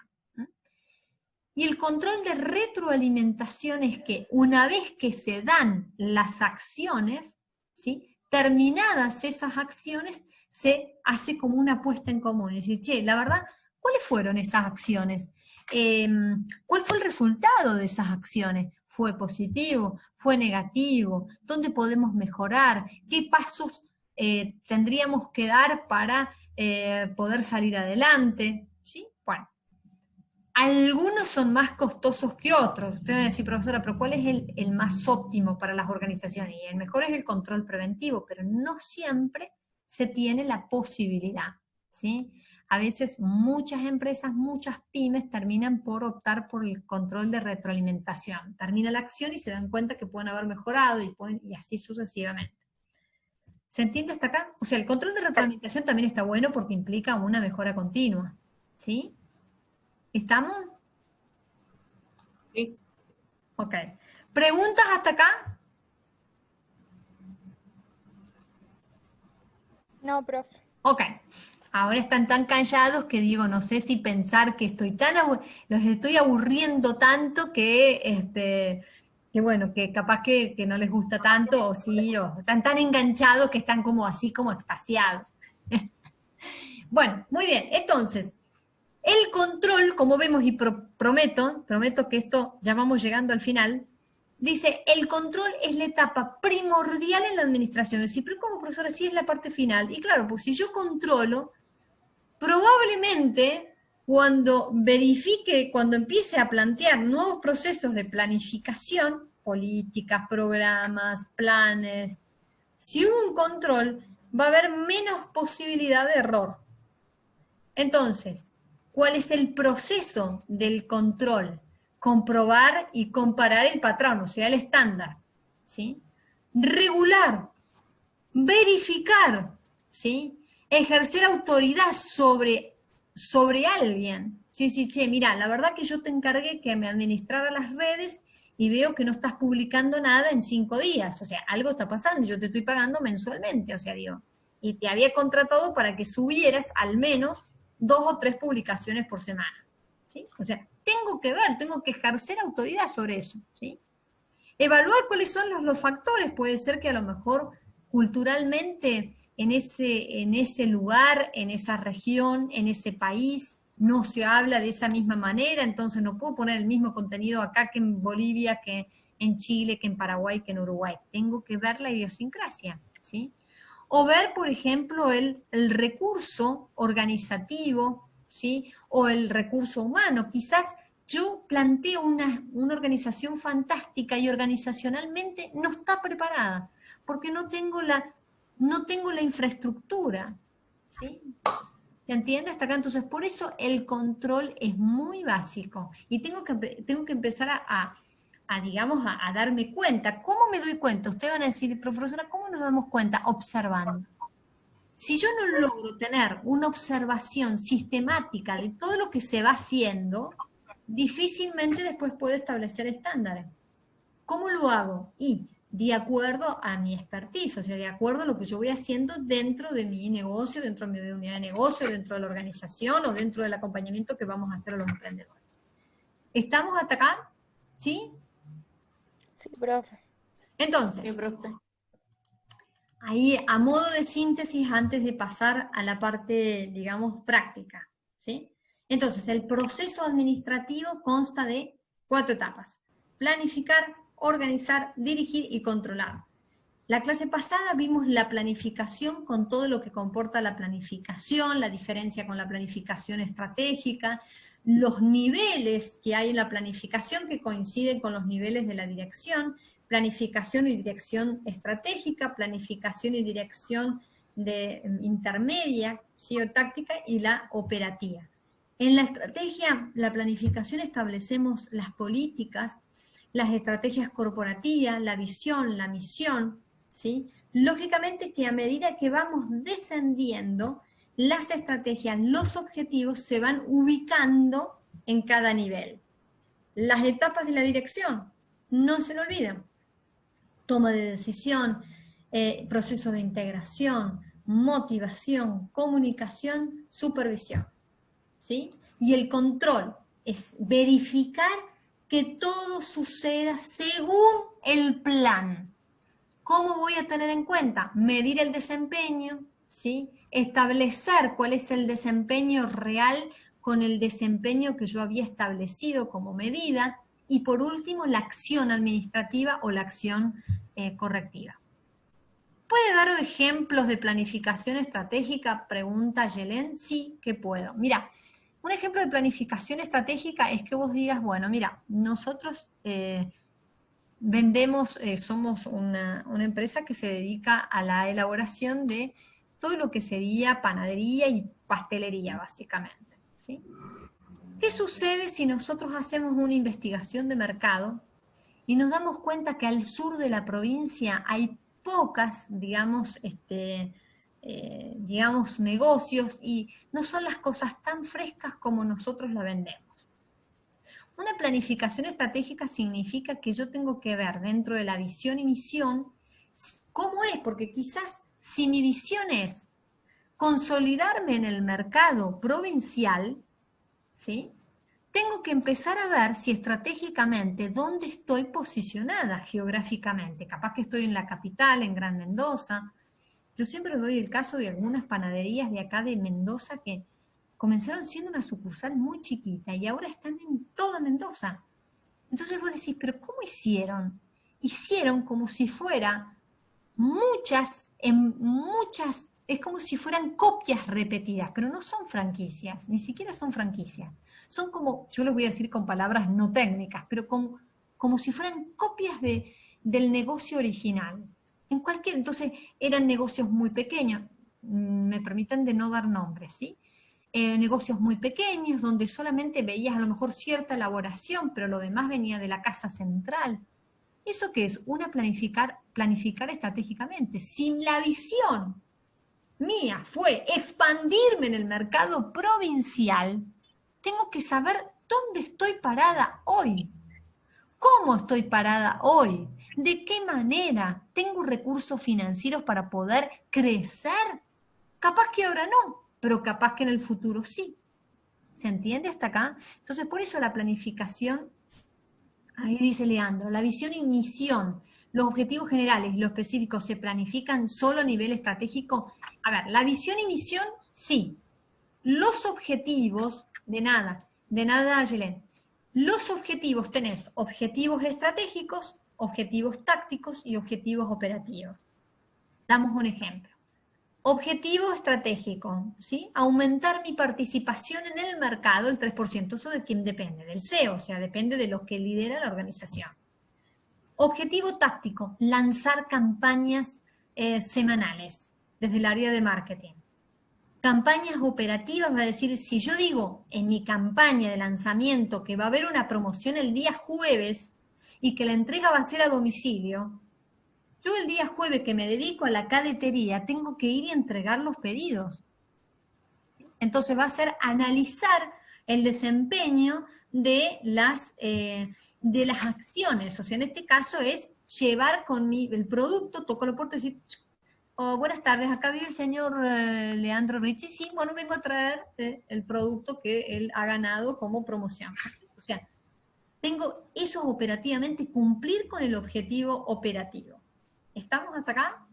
Y el control de retroalimentación es que una vez que se dan las acciones, ¿sí?, terminadas esas acciones, se hace como una puesta en común, es decir, la verdad, ¿cuáles fueron esas acciones? ¿Cuál fue el resultado de esas acciones? ¿Fue positivo? ¿Fue negativo? ¿Dónde podemos mejorar? ¿Qué pasos tendríamos que dar para poder salir adelante? ¿Sí? Bueno, algunos son más costosos que otros. Ustedes van a decir, profesora, pero ¿cuál es el más óptimo para las organizaciones? Y el mejor es el control preventivo, pero no siempre se tiene la posibilidad, ¿sí? A veces muchas empresas, muchas pymes terminan por optar por el control de retroalimentación. Termina la acción y se dan cuenta que pueden haber mejorado y así sucesivamente. ¿Se entiende hasta acá? O sea, el control de retroalimentación también está bueno porque implica una mejora continua, ¿sí? ¿Estamos? Sí. Ok. ¿Preguntas hasta acá? No, profe. Ok. Ahora están tan callados que digo, no sé si pensar que los estoy aburriendo tanto que bueno, que capaz que no les gusta tanto, o sí, o están tan enganchados que están como así, como extasiados. Bueno, muy bien, entonces, el control, como vemos, y prometo que esto ya vamos llegando al final, Dice, el control es la etapa primordial en la administración. Es decir, pero ¿cómo, profesora? Si es la parte final. Y claro, pues si yo controlo, probablemente cuando verifique, cuando empiece a plantear nuevos procesos de planificación, políticas, programas, planes, si hubo un control, va a haber menos posibilidad de error. Entonces, ¿cuál es el proceso del control? Comprobar y comparar el patrón, o sea, el estándar, ¿sí? Regular, verificar, ¿sí? Ejercer autoridad sobre alguien. Sí, che, mira, la verdad que yo te encargué que me administrara las redes y veo que no estás publicando nada en 5 días, o sea, algo está pasando, yo te estoy pagando mensualmente, o sea, digo, y te había contratado para que subieras al menos 2 o 3 publicaciones por semana, ¿sí? O sea, tengo que ver, tengo que ejercer autoridad sobre eso, ¿sí? Evaluar cuáles son los factores, puede ser que a lo mejor culturalmente en ese lugar, en esa región, en ese país, no se habla de esa misma manera, entonces no puedo poner el mismo contenido acá que en Bolivia, que en Chile, que en Paraguay, que en Uruguay. Tengo que ver la idiosincrasia, ¿sí? O ver, por ejemplo, el recurso organizativo, ¿sí? O el recurso humano. Quizás yo planteo una organización fantástica y organizacionalmente no está preparada, porque no tengo la infraestructura, ¿sí? ¿Se entiende hasta acá? Entonces, por eso el control es muy básico y tengo que empezar digamos, a darme cuenta. ¿Cómo me doy cuenta? Ustedes van a decir, profesora, ¿cómo nos damos cuenta? Observando. Si yo no logro tener una observación sistemática de todo lo que se va haciendo, difícilmente después puedo establecer estándares. ¿Cómo lo hago? Y de acuerdo a mi expertise, o sea, de acuerdo a lo que yo voy haciendo dentro de mi negocio, dentro de mi unidad de negocio, dentro de la organización o dentro del acompañamiento que vamos a hacer a los emprendedores. ¿Estamos hasta acá? ¿Sí? Sí, profe. Entonces, Sí, profe. ahí a modo de síntesis antes de pasar a la parte, digamos, práctica, ¿sí? Entonces, el proceso administrativo consta de 4 etapas. Planificar, organizar, dirigir y controlar. La clase pasada vimos la planificación con todo lo que comporta la planificación, la diferencia con la planificación estratégica, los niveles que hay en la planificación que coinciden con los niveles de la dirección, planificación y dirección estratégica, planificación y dirección intermedia, ¿sí? O táctica, y la operativa. En la estrategia, la planificación, establecemos las políticas, las estrategias corporativas, la visión, la misión, ¿sí? Lógicamente que a medida que vamos descendiendo, las estrategias, los objetivos se van ubicando en cada nivel. Las etapas de la dirección, no se lo olviden. Toma de decisión, proceso de integración, motivación, comunicación, supervisión, ¿sí? Y el control es verificar que todo suceda según el plan. ¿Cómo voy a tener en cuenta? Medir el desempeño, ¿sí? Establecer cuál es el desempeño real con el desempeño que yo había establecido como medida, y por último la acción administrativa o la acción correctiva. ¿Puede dar ejemplos de planificación estratégica? Pregunta Yelén. Sí, que puedo. Mira, un ejemplo de planificación estratégica es que vos digas, bueno, mira, nosotros vendemos, somos una empresa que se dedica a la elaboración de todo lo que sería panadería y pastelería, básicamente, ¿sí? ¿Qué sucede si nosotros hacemos una investigación de mercado y nos damos cuenta que al sur de la provincia hay pocas, digamos, negocios y no son las cosas tan frescas como nosotros la vendemos? Una planificación estratégica significa que yo tengo que ver dentro de la visión y misión cómo es, porque quizás si mi visión es consolidarme en el mercado provincial, ¿sí? Tengo que empezar a ver si estratégicamente dónde estoy posicionada geográficamente. Capaz que estoy en la capital, en Gran Mendoza. Yo siempre doy el caso de algunas panaderías de acá de Mendoza que comenzaron siendo una sucursal muy chiquita y ahora están en toda Mendoza. Entonces vos decís, ¿pero cómo hicieron? hicieron como si fuera es como si fueran copias repetidas, pero no son franquicias, ni siquiera son franquicias. Son como, yo les voy a decir con palabras no técnicas, pero como si fueran copias del negocio original. Entonces eran negocios muy pequeños, me permiten de no dar nombres, ¿sí? Negocios muy pequeños, donde solamente veías a lo mejor cierta elaboración, pero lo demás venía de la casa central. ¿Eso qué es? Planificar estratégicamente. Si la visión mía fue expandirme en el mercado provincial, tengo que saber dónde estoy parada hoy. ¿Cómo estoy parada hoy? ¿De qué manera? ¿Tengo recursos financieros para poder crecer? Capaz que ahora no, pero capaz que en el futuro sí. ¿Se entiende hasta acá? Entonces, por eso la planificación, ahí dice Leandro, la visión y misión, los objetivos generales y los específicos se planifican solo a nivel estratégico. A ver, la visión y misión, sí. Los objetivos, de nada, Yelén. Los objetivos, tenés objetivos estratégicos, objetivos tácticos y objetivos operativos. Damos un ejemplo. Objetivo estratégico, ¿sí? Aumentar mi participación en el mercado, el 3%, ¿eso de quién depende? Del CEO, o sea, depende de lo que lidera la organización. Objetivo táctico, lanzar campañas semanales desde el área de marketing. Campañas operativas, va a decir, si yo digo en mi campaña de lanzamiento que va a haber una promoción el día jueves y que la entrega va a ser a domicilio, yo el día jueves que me dedico a la cadetería tengo que ir y entregar los pedidos. Entonces va a ser analizar el desempeño de las acciones. O sea, en este caso es llevar el producto, toco la puerta y decir, oh, buenas tardes, acá vive el señor Leandro Ricci. Sí, bueno, vengo a traer el producto que él ha ganado como promoción. O sea, tengo eso operativamente, cumplir con el objetivo operativo. ¿Estamos hasta acá?